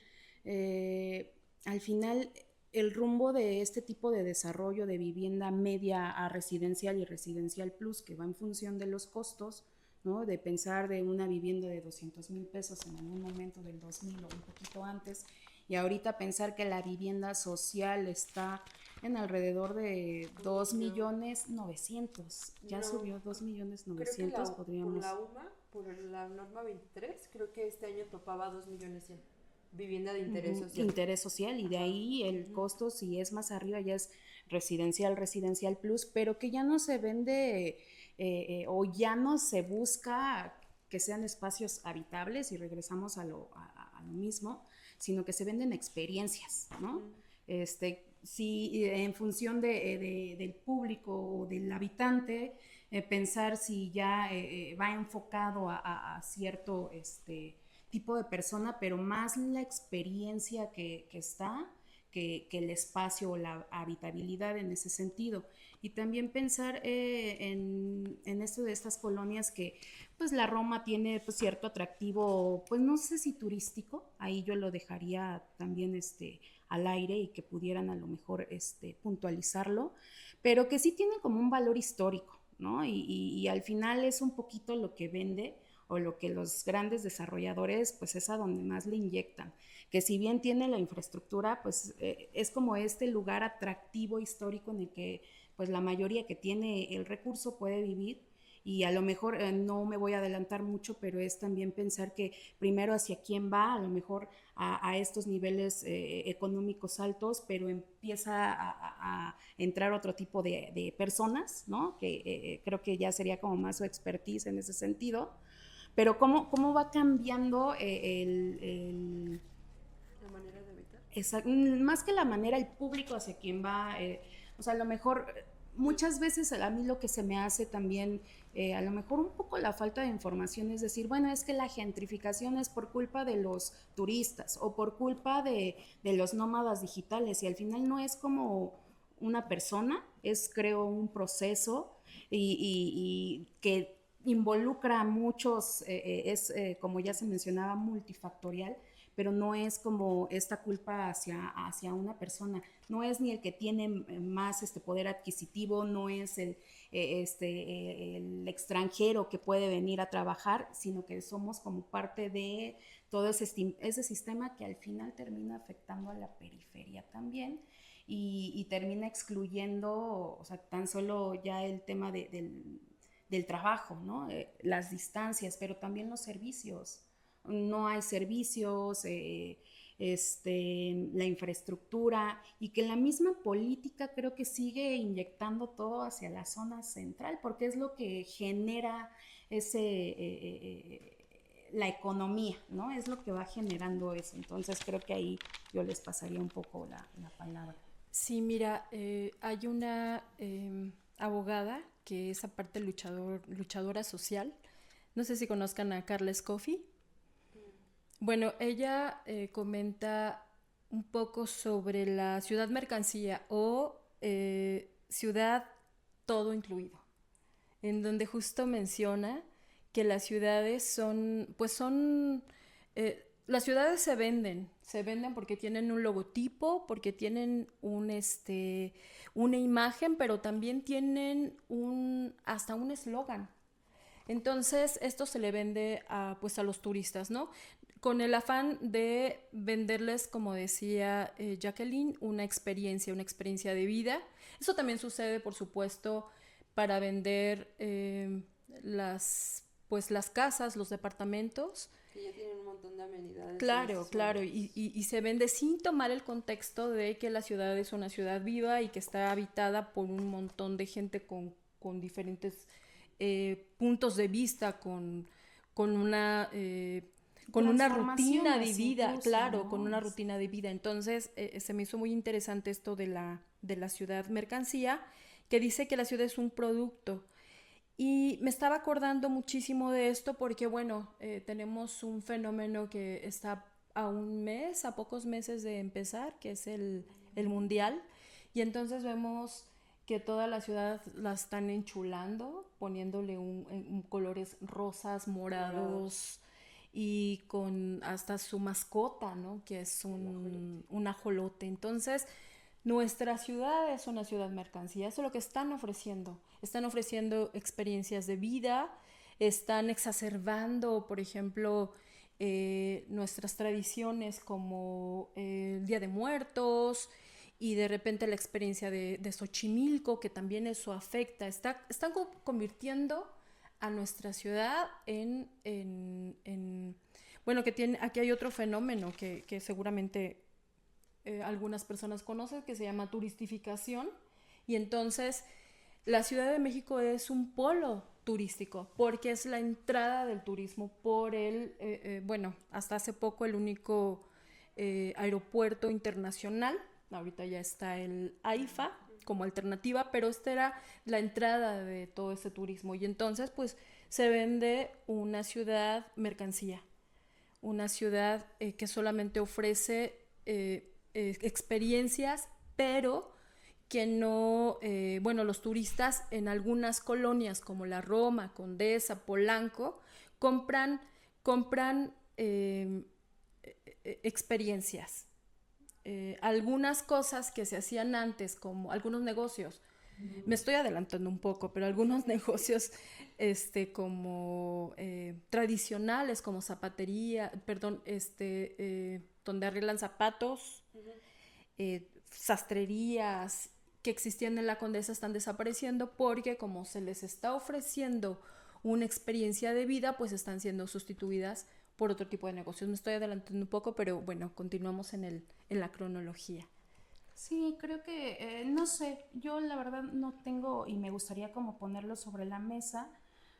al final el rumbo de este tipo de desarrollo de vivienda media a residencial y residencial plus, que va en función de los costos, ¿no? De pensar de una vivienda de 200,000 pesos en algún momento del 2000 o un poquito antes, y ahorita pensar que la vivienda social está en alrededor de 2,900,000, ya No, subió 2,900,000, por podríamos. la UMA, por la norma 23, creo que este año topaba 2,100,000. Vivienda de interés social. Interés social, y de ahí el costo, si es más arriba, ya es residencial, residencial plus, pero que ya no se vende o ya no se busca que sean espacios habitables, y regresamos a lo mismo, sino que se venden experiencias, ¿no? Si en función del público o del habitante, pensar si ya va enfocado a cierto tipo de persona, pero más la experiencia que está que el espacio o la habitabilidad en ese sentido. Y también pensar en esto de estas colonias que pues la Roma tiene pues, cierto atractivo, pues no sé si turístico, ahí yo lo dejaría también al aire y que pudieran a lo mejor puntualizarlo, pero que sí tiene como un valor histórico, ¿no? Y al final es un poquito lo que vende o lo que los grandes desarrolladores pues es a donde más le inyectan, que si bien tiene la infraestructura, pues es como este lugar atractivo histórico en el que pues la mayoría que tiene el recurso puede vivir. Y a lo mejor no me voy a adelantar mucho, pero es también pensar que primero hacia quién va, a lo mejor a estos niveles económicos altos, pero empieza a entrar otro tipo de personas, ¿no? Que creo que ya sería como más su expertise en ese sentido. Pero cómo va cambiando La manera de habitar. más que la manera, el público hacia quien va, o sea, a lo mejor muchas veces a mí lo que se me hace también, a lo mejor un poco la falta de información, es decir, bueno, es que la gentrificación es por culpa de los turistas o por culpa de los nómadas digitales, y al final no es como una persona, es creo un proceso y que involucra a muchos, como ya se mencionaba, multifactorial, pero no es como esta culpa hacia una persona, no es ni el que tiene más poder adquisitivo, no es el extranjero que puede venir a trabajar, sino que somos como parte de todo ese sistema que al final termina afectando a la periferia también. Y termina excluyendo, o sea, tan solo ya el tema del trabajo, ¿no? Las distancias, pero también los servicios. No hay servicios, la infraestructura, y que la misma política creo que sigue inyectando todo hacia la zona central, porque es lo que genera la economía, ¿no? Es lo que va generando eso. Entonces creo que ahí yo les pasaría un poco la palabra. Sí, mira, hay una abogada que es aparte luchadora social. No sé si conozcan a Carla Escoffi. Bueno, ella comenta un poco sobre la ciudad mercancía o ciudad todo incluido, en donde justo menciona que las ciudades las ciudades se venden porque tienen un logotipo, porque tienen una imagen, pero también tienen hasta un eslogan. Entonces, esto se le vende pues a los turistas, ¿no? Con el afán de venderles, como decía Jacqueline, una experiencia de vida. Eso también sucede, por supuesto, para vender las casas, los departamentos. Que ya tienen un montón de amenidades. Claro, claro, y se vende sin tomar el contexto de que la ciudad es una ciudad viva y que está habitada por un montón de gente con diferentes puntos de vista, con una rutina de vida, incluso, claro, ¿no? Con una rutina de vida. Entonces, se me hizo muy interesante esto de la ciudad mercancía, que dice que la ciudad es un producto. Y me estaba acordando muchísimo de esto porque, bueno, tenemos un fenómeno que está a pocos meses de empezar, que es el Mundial. Y entonces vemos que toda la ciudad la están enchulando, poniéndole colores rosas, morados, y con hasta su mascota, ¿no? Que es un ajolote. Entonces, nuestra ciudad es una ciudad mercancía, eso es lo que están ofreciendo. Están ofreciendo experiencias de vida, están exacerbando, por ejemplo, nuestras tradiciones como el Día de Muertos, y de repente la experiencia de Xochimilco, que también eso afecta. Están convirtiendo a nuestra ciudad bueno, aquí hay otro fenómeno que seguramente algunas personas conocen, que se llama turistificación, y entonces la Ciudad de México es un polo turístico porque es la entrada del turismo por bueno, hasta hace poco el único aeropuerto internacional. Ahorita ya está el AIFA como alternativa, pero esta era la entrada de todo ese turismo, y entonces pues se vende una ciudad mercancía, una ciudad que solamente ofrece experiencias, pero que no, bueno, los turistas en algunas colonias como la Roma, Condesa, Polanco, compran experiencias. Algunas cosas que se hacían antes, como algunos negocios, me estoy adelantando un poco, pero algunos negocios como tradicionales, como zapatería, perdón, donde arreglan zapatos, sastrerías que existían en la Condesa, están desapareciendo porque como se les está ofreciendo una experiencia de vida, pues están siendo sustituidas por otro tipo de negocios. Me estoy adelantando un poco, pero bueno, continuamos en la cronología. Sí, creo que, no sé, yo la verdad no tengo, y me gustaría como ponerlo sobre la mesa,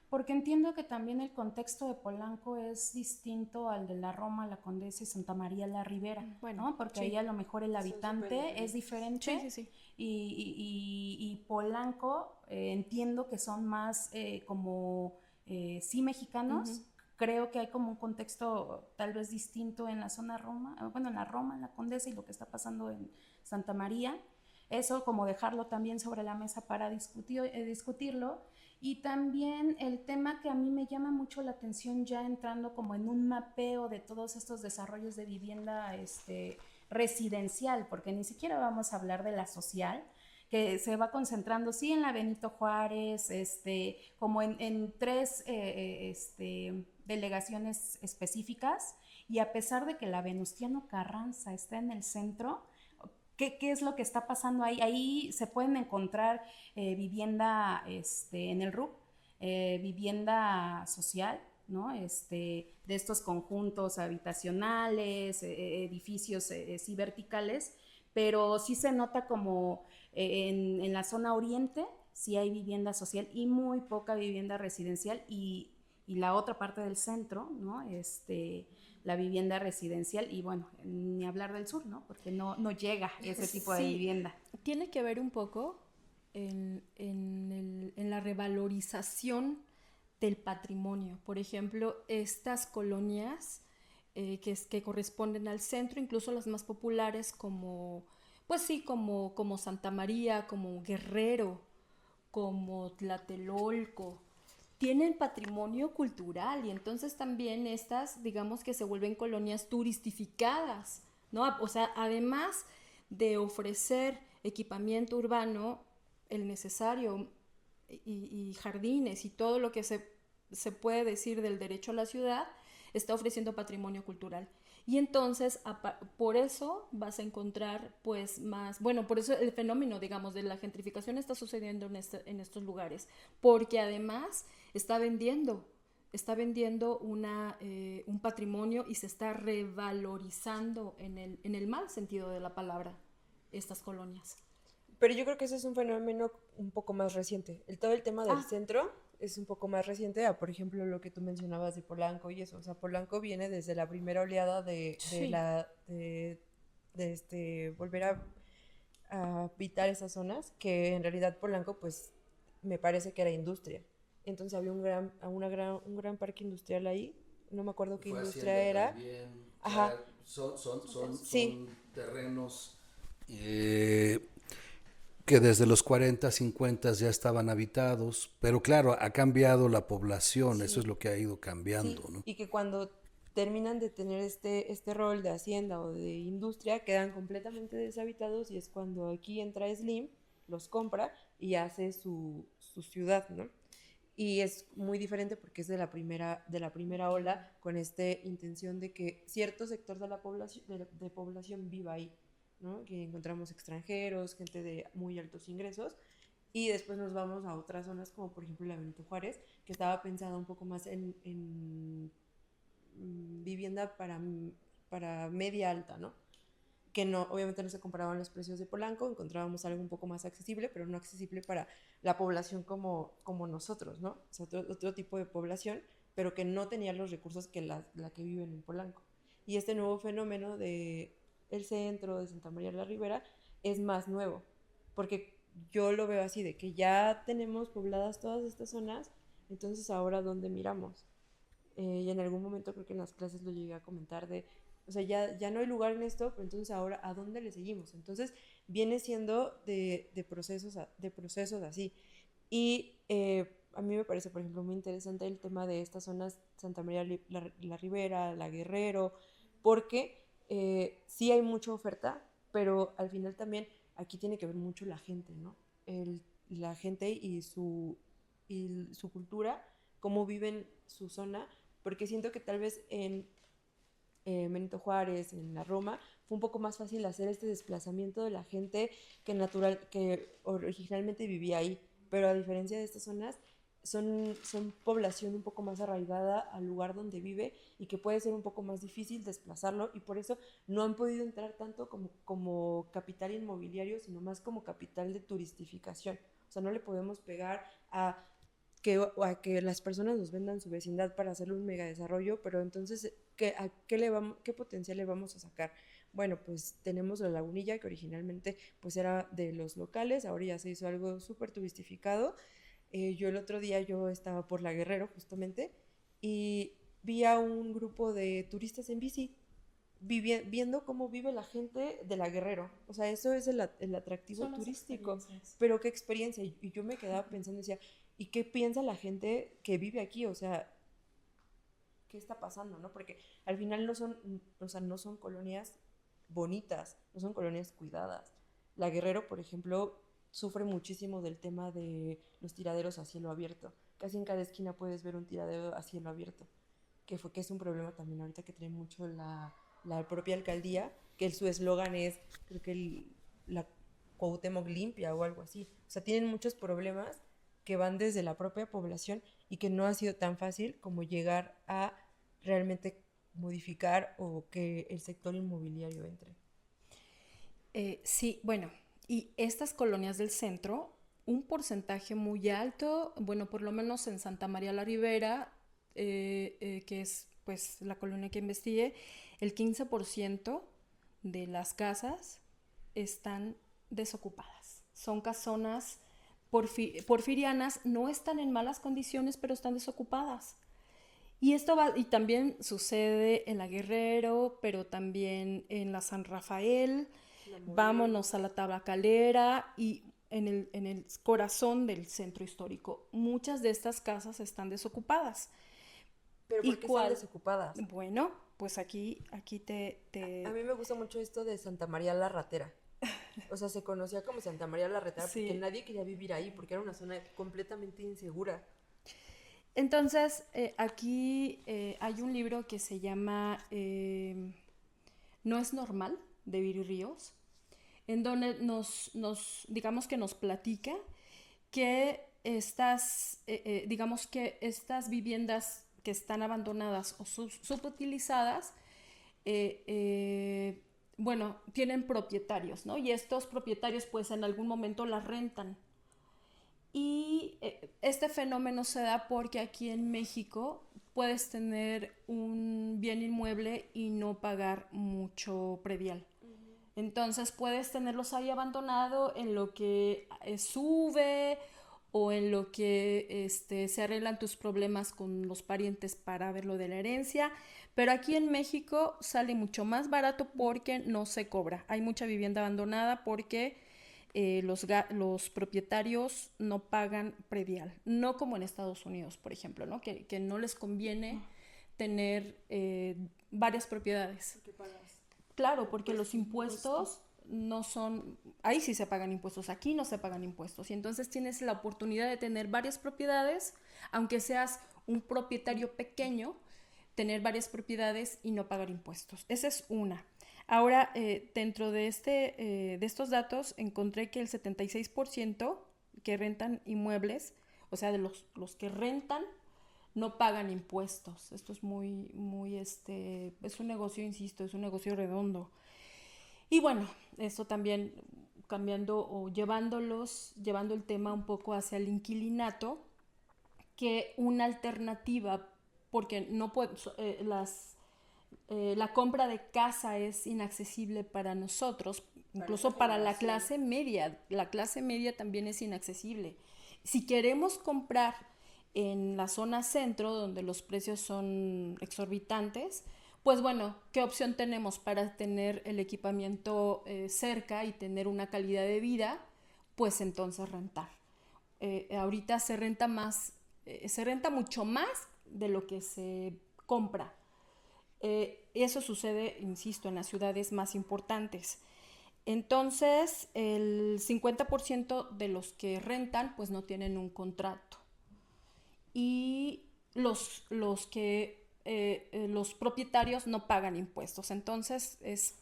porque entiendo que también el contexto de Polanco es distinto al de la Roma, la Condesa y Santa María la Ribera, bueno, ¿no? Porque sí, ahí a lo mejor el habitante es diferente. Sí, sí, sí. Y Polanco, entiendo que son más como, sí, mexicanos. Uh-huh. Creo que hay como un contexto tal vez distinto en la zona Roma, bueno, en la Roma, en la Condesa, y lo que está pasando en Santa María. Eso como dejarlo también sobre la mesa para discutirlo. Y también el tema que a mí me llama mucho la atención, ya entrando como en un mapeo de todos estos desarrollos de vivienda residencial, porque ni siquiera vamos a hablar de la social, que se va concentrando, sí, en la Benito Juárez, como en tres delegaciones específicas, y a pesar de que la Venustiano Carranza está en el centro, ¿qué es lo que está pasando ahí? Ahí se pueden encontrar vivienda en el RUP, vivienda social, ¿no? De estos conjuntos habitacionales, edificios sí verticales, pero sí se nota como en la zona oriente sí hay vivienda social y muy poca vivienda residencial, y la otra parte del centro, ¿no? La vivienda residencial, y bueno, ni hablar del sur, ¿no? Porque no llega ese tipo de Sí, vivienda. tiene que ver un poco en la revalorización del patrimonio. Por ejemplo, estas colonias que corresponden al centro, incluso las más populares como, pues sí, como Santa María, como Guerrero, como Tlatelolco, tienen patrimonio cultural y entonces también estas, digamos que se vuelven colonias turistificadas, ¿no? O sea, además de ofrecer equipamiento urbano, el necesario y jardines y todo lo que se puede decir del derecho a la ciudad, está ofreciendo patrimonio cultural. Y entonces, por eso vas a encontrar, pues, más, bueno, por eso el fenómeno, digamos, de la gentrificación está sucediendo en estos lugares, porque además está vendiendo un patrimonio y se está revalorizando en el mal sentido de la palabra estas colonias. Pero yo creo que ese es un fenómeno un poco más reciente. Todo el tema del Ah, centro es un poco más reciente a, por ejemplo, lo que tú mencionabas de Polanco y eso. O sea, Polanco viene desde la primera oleada sí, volver a habitar esas zonas, que en realidad Polanco, pues, me parece que era industria. Entonces había un gran parque industrial ahí. No me acuerdo qué Fue industria hacienda era. también, o Ajá, sea, sí, son terrenos que desde los 40, 50 ya estaban habitados, pero claro, ha cambiado la población, eso es sí. lo que ha ido cambiando, Sí, ¿no? y que cuando terminan de tener este rol de hacienda o de industria, quedan completamente deshabitados y es cuando aquí entra Slim, los compra y hace su ciudad, ¿no? Y es muy diferente porque es de la primera ola con esta intención de que cierto sector de la población, de población viva ahí, ¿no? Que encontramos extranjeros, gente de muy altos ingresos, y después nos vamos a otras zonas como por ejemplo la Benito Juárez, que estaba pensada un poco más en vivienda para media alta, ¿no? Que no, obviamente no se comparaban los precios de Polanco, encontrábamos algo un poco más accesible, pero no accesible para la población como nosotros, ¿no? O sea, otro tipo de población, pero que no tenía los recursos que la que viven en Polanco. Y este nuevo fenómeno de el centro, de Santa María de la Ribera, es más nuevo, porque yo lo veo así, de que ya tenemos pobladas todas estas zonas, entonces ahora ¿dónde miramos? Y en algún momento creo que en las clases lo llegué a comentar de, o sea, ya no hay lugar en esto, pero entonces ahora, ¿a dónde le seguimos? Entonces viene siendo de procesos así. Y a mí me parece, por ejemplo, muy interesante el tema de estas zonas, Santa María la Ribera, La Guerrero, porque sí hay mucha oferta, pero al final también aquí tiene que ver mucho la gente, ¿no? La gente y su cultura, cómo viven su zona, porque siento que tal vez en Benito Juárez, en la Roma, fue un poco más fácil hacer este desplazamiento de la gente que originalmente vivía ahí, pero a diferencia de estas zonas, son población un poco más arraigada al lugar donde vive y que puede ser un poco más difícil desplazarlo y por eso no han podido entrar tanto como capital inmobiliario, sino más como capital de turistificación. O sea, no le podemos pegar a que las personas nos vendan su vecindad para hacerle un mega desarrollo, pero entonces, ¿qué potencial le vamos a sacar? Bueno, pues tenemos la lagunilla que originalmente pues era de los locales, ahora ya se hizo algo súper turistificado. Yo el otro día yo estaba por la Guerrero justamente y vi a un grupo de turistas en bici viendo cómo vive la gente de la Guerrero. O sea, eso es el atractivo Son las turístico. experiencias. Pero qué experiencia. Y yo me quedaba pensando, decía, ¿y qué piensa la gente que vive aquí? O sea, ¿qué está pasando, no? Porque al final o sea, no son colonias bonitas, no son colonias cuidadas. La Guerrero, por ejemplo, sufre muchísimo del tema de los tiraderos a cielo abierto. Casi en cada esquina puedes ver un tiradero a cielo abierto, que es un problema también ahorita que tiene mucho la propia alcaldía, que su eslogan es, creo que la Cuauhtémoc limpia o algo así. O sea, tienen muchos problemas que van desde la propia población y que no ha sido tan fácil como llegar a realmente modificar o que el sector inmobiliario entre. Sí, bueno, y estas colonias del centro, un porcentaje muy alto, bueno, por lo menos en Santa María la Ribera, que es pues la colonia que investigué, el 15% de las casas están desocupadas. Son casonas porfirianas, no están en malas condiciones, pero están desocupadas. Y esto va, y también sucede en la Guerrero, pero también en la San Rafael. Vámonos a la Tabacalera y en el corazón del centro histórico. Muchas de estas casas están desocupadas. ¿Pero por qué están desocupadas? Bueno, pues aquí A mí me gusta mucho esto de Santa María la Ratera. O sea, se conocía como Santa María la Ratera Sí. porque nadie quería vivir ahí, porque era una zona completamente insegura. Entonces, aquí hay un libro que se llama No es normal, de Viri Ríos, en donde digamos que nos platica que digamos que estas viviendas que están abandonadas o subutilizadas, bueno, tienen propietarios, ¿no? Y estos propietarios pues en algún momento las rentan. Y este fenómeno se da porque aquí en México puedes tener un bien inmueble y no pagar mucho predial. Entonces puedes tenerlos ahí abandonado en lo que sube o en lo que se arreglan tus problemas con los parientes para ver lo de la herencia. Pero aquí en México sale mucho más barato porque no se cobra. Hay mucha vivienda abandonada porque los propietarios no pagan predial. No como en Estados Unidos, por ejemplo, ¿no? Que no les conviene tener varias propiedades. ¿Qué pagas? Claro, porque los impuestos no son, ahí sí se pagan impuestos, aquí no se pagan impuestos. Y entonces tienes la oportunidad de tener varias propiedades, aunque seas un propietario pequeño, tener varias propiedades y no pagar impuestos. Esa es una. Ahora, dentro de estos datos, encontré que el 76% que rentan inmuebles, o sea, de los que rentan, no pagan impuestos. Esto es es un negocio, insisto, es un negocio redondo. Y bueno, esto también cambiando o llevando el tema un poco hacia el inquilinato, que una alternativa, porque no la compra de casa es inaccesible para nosotros, incluso para la clase media. La clase media también es inaccesible. Si queremos comprar en la zona centro, donde los precios son exorbitantes, pues bueno, ¿qué opción tenemos para tener el equipamiento cerca y tener una calidad de vida? Pues entonces rentar. Ahorita se renta mucho más de lo que se compra. Eso sucede, insisto, en las ciudades más importantes. Entonces, el 50% de los que rentan, pues no tienen un contrato. Y los propietarios no pagan impuestos. Entonces, es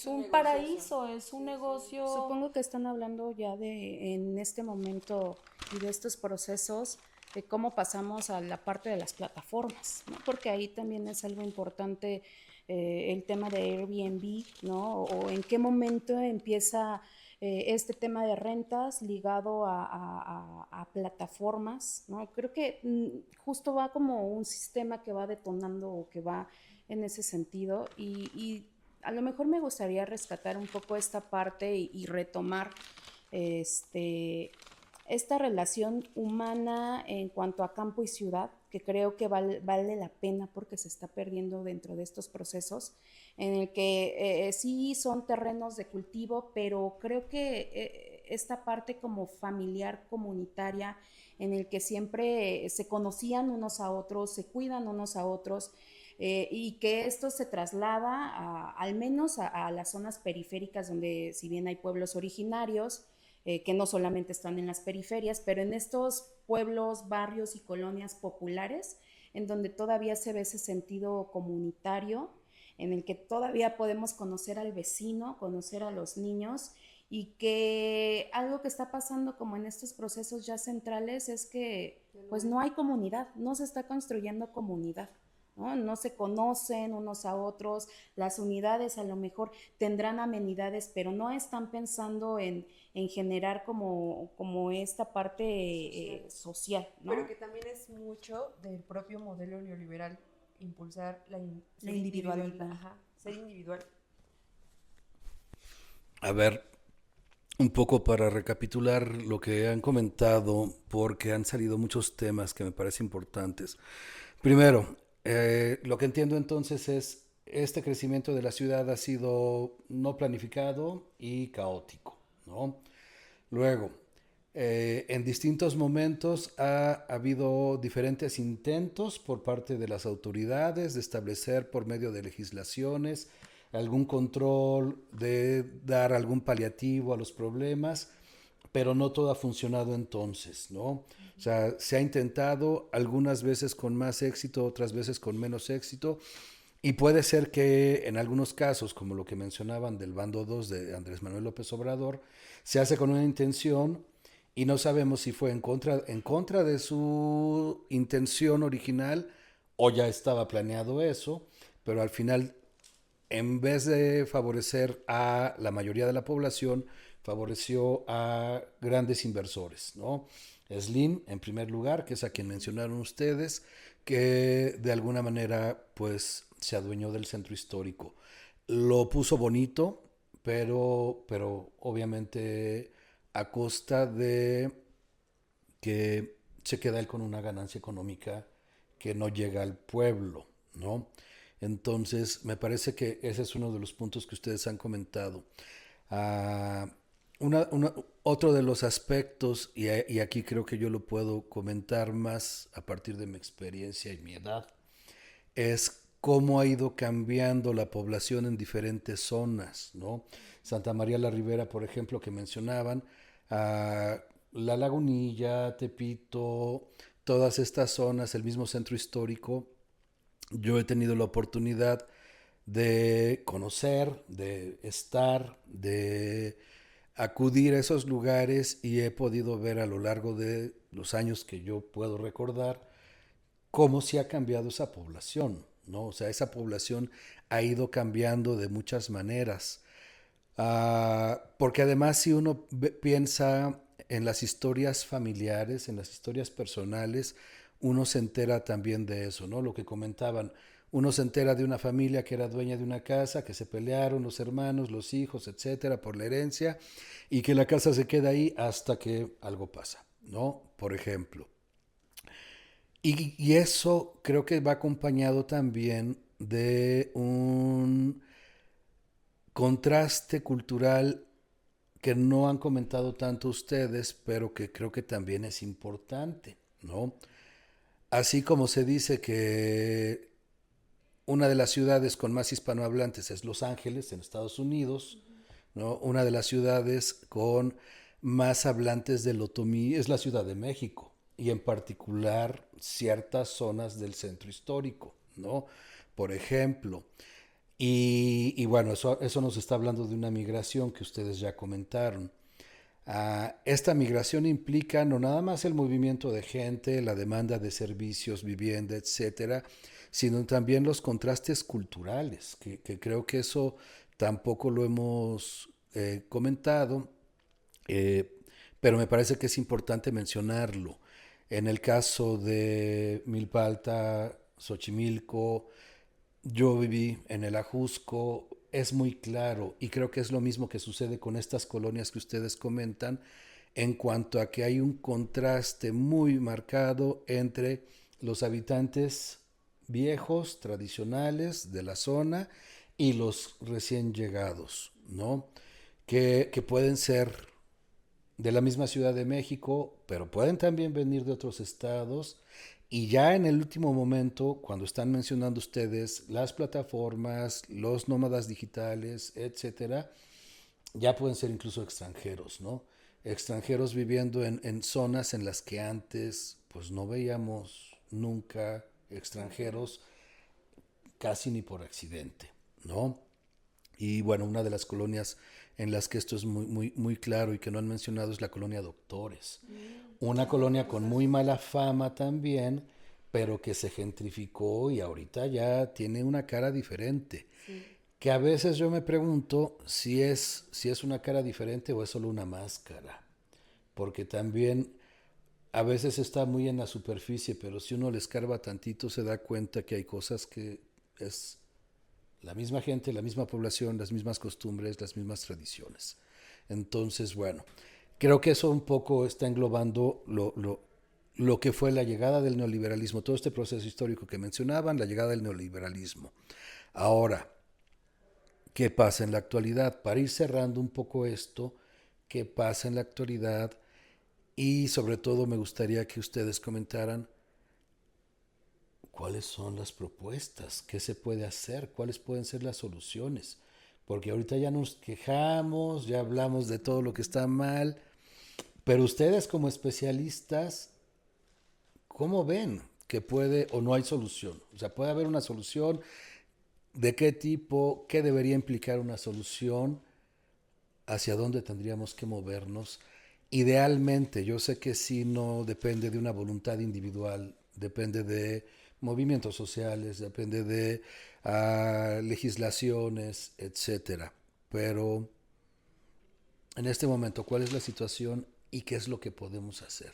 un paraíso, es un negocio. Supongo que están hablando ya en este momento y de estos procesos, de cómo pasamos a la parte de las plataformas, ¿no? Porque ahí también es algo importante el tema de Airbnb, ¿no? O en qué momento empieza este tema de rentas ligado a plataformas, ¿no? Creo que justo va como un sistema que va detonando o que va en ese sentido y a lo mejor me gustaría rescatar un poco esta parte y retomar esta relación humana en cuanto a campo y ciudad, que creo que vale la pena porque se está perdiendo dentro de estos procesos, en el que sí son terrenos de cultivo, pero creo que esta parte como familiar, comunitaria, en el que siempre se conocían unos a otros, se cuidan unos a otros, y que esto se traslada al menos a las zonas periféricas donde si bien hay pueblos originarios, que no solamente están en las periferias, pero en estos pueblos, barrios y colonias populares, en donde todavía se ve ese sentido comunitario, en el que todavía podemos conocer al vecino, conocer a los niños y que algo que está pasando como en estos procesos ya centrales es que pues no hay comunidad, no se está construyendo comunidad. ¿No? No se conocen unos a otros, las unidades a lo mejor tendrán amenidades, pero no están pensando en generar como esta parte social, Pero ¿no? que también es mucho del propio modelo neoliberal, impulsar La ser individual, individualidad. ajá, ser individual. A ver, un poco para recapitular lo que han comentado, porque han salido muchos temas que me parecen importantes. Primero, lo que entiendo entonces es, este crecimiento de la ciudad ha sido no planificado y caótico, ¿no? Luego, en distintos momentos ha habido diferentes intentos por parte de las autoridades de establecer por medio de legislaciones algún control, de dar algún paliativo a los problemas, pero no todo ha funcionado entonces, ¿no? O sea, se ha intentado algunas veces con más éxito, otras veces con menos éxito, y puede ser que en algunos casos, como lo que mencionaban del bando 2 de Andrés Manuel López Obrador, se hace con una intención y no sabemos si fue en contra de su intención original o ya estaba planeado eso, pero al final, en vez de favorecer a la mayoría de la población, favoreció a grandes inversores, ¿no? Slim, en primer lugar, que es a quien mencionaron ustedes, que de alguna manera, pues, se adueñó del centro histórico. Lo puso bonito, pero obviamente a costa de que se queda él con una ganancia económica que no llega al pueblo, ¿no? Entonces, me parece que ese es uno de los puntos que ustedes han comentado. Ah, otro de los aspectos, y aquí creo que yo lo puedo comentar más a partir de mi experiencia y mi edad, es cómo ha ido cambiando la población en diferentes zonas, ¿no? Santa María la Ribera, por ejemplo, que mencionaban, La Lagunilla, Tepito, todas estas zonas, el mismo centro histórico, yo he tenido la oportunidad de conocer, de estar, de acudir a esos lugares y he podido ver a lo largo de los años que yo puedo recordar cómo se ha cambiado esa población, ¿no? O sea, esa población ha ido cambiando de muchas maneras. Porque además si uno piensa en las historias familiares, en las historias personales, uno se entera también de eso, ¿no? Lo que comentaban, uno se entera de una familia que era dueña de una casa, que se pelearon los hermanos, los hijos, etcétera, por la herencia, y que la casa se queda ahí hasta que algo pasa, ¿no? Por ejemplo. Y eso creo que va acompañado también de un contraste cultural que no han comentado tanto ustedes, pero que creo que también es importante, ¿no? Así como se dice que una de las ciudades con más hispanohablantes es Los Ángeles, en Estados Unidos, ¿no? Una de las ciudades con más hablantes del otomí es la Ciudad de México, y en particular ciertas zonas del centro histórico, ¿no? Por ejemplo, y bueno, eso nos está hablando de una migración que ustedes ya comentaron. Esta migración implica no nada más el movimiento de gente, la demanda de servicios, vivienda, etcétera, sino también los contrastes culturales, que creo que eso tampoco lo hemos comentado, eh, pero me parece que es importante mencionarlo. En el caso de Milpa Alta, Xochimilco, yo viví en el Ajusco, es muy claro y creo que es lo mismo que sucede con estas colonias que ustedes comentan en cuanto a que hay un contraste muy marcado entre los habitantes viejos, tradicionales de la zona y los recién llegados, ¿no? Que pueden ser de la misma Ciudad de México, pero pueden también venir de otros estados. Y ya en el último momento, cuando están mencionando ustedes las plataformas, los nómadas digitales, etcétera, ya pueden ser incluso extranjeros, ¿no? Extranjeros viviendo en zonas en las que antes pues no veíamos nunca extranjeros, casi ni por accidente, ¿no? Y bueno, una de las colonias en las que esto es muy claro y que no han mencionado es la colonia Doctores. Una colonia con muy mala fama también, pero que se gentrificó y ahorita ya tiene una cara diferente. Que a veces yo me pregunto si es una cara diferente o es solo una máscara. Porque también a veces está muy en la superficie, pero si uno le escarba tantito se da cuenta que hay cosas que es la misma gente, la misma población, las mismas costumbres, las mismas tradiciones. Entonces, bueno, creo que eso un poco está englobando lo que fue la llegada del neoliberalismo, todo este proceso histórico que mencionaban, la llegada del neoliberalismo. Ahora, ¿qué pasa en la actualidad? Para ir cerrando un poco esto, ¿qué pasa en la actualidad? Y sobre todo me gustaría que ustedes comentaran cuáles son las propuestas, qué se puede hacer, cuáles pueden ser las soluciones. Porque ahorita ya nos quejamos, ya hablamos de todo lo que está mal, pero ustedes como especialistas, ¿cómo ven que puede o no hay solución? O sea, puede haber una solución, ¿de qué tipo? ¿Qué debería implicar una solución? ¿Hacia dónde tendríamos que movernos? Idealmente, yo sé que sí no depende de una voluntad individual, depende de movimientos sociales, depende de legislaciones, etcétera. Pero en este momento, ¿cuál es la situación y qué es lo que podemos hacer?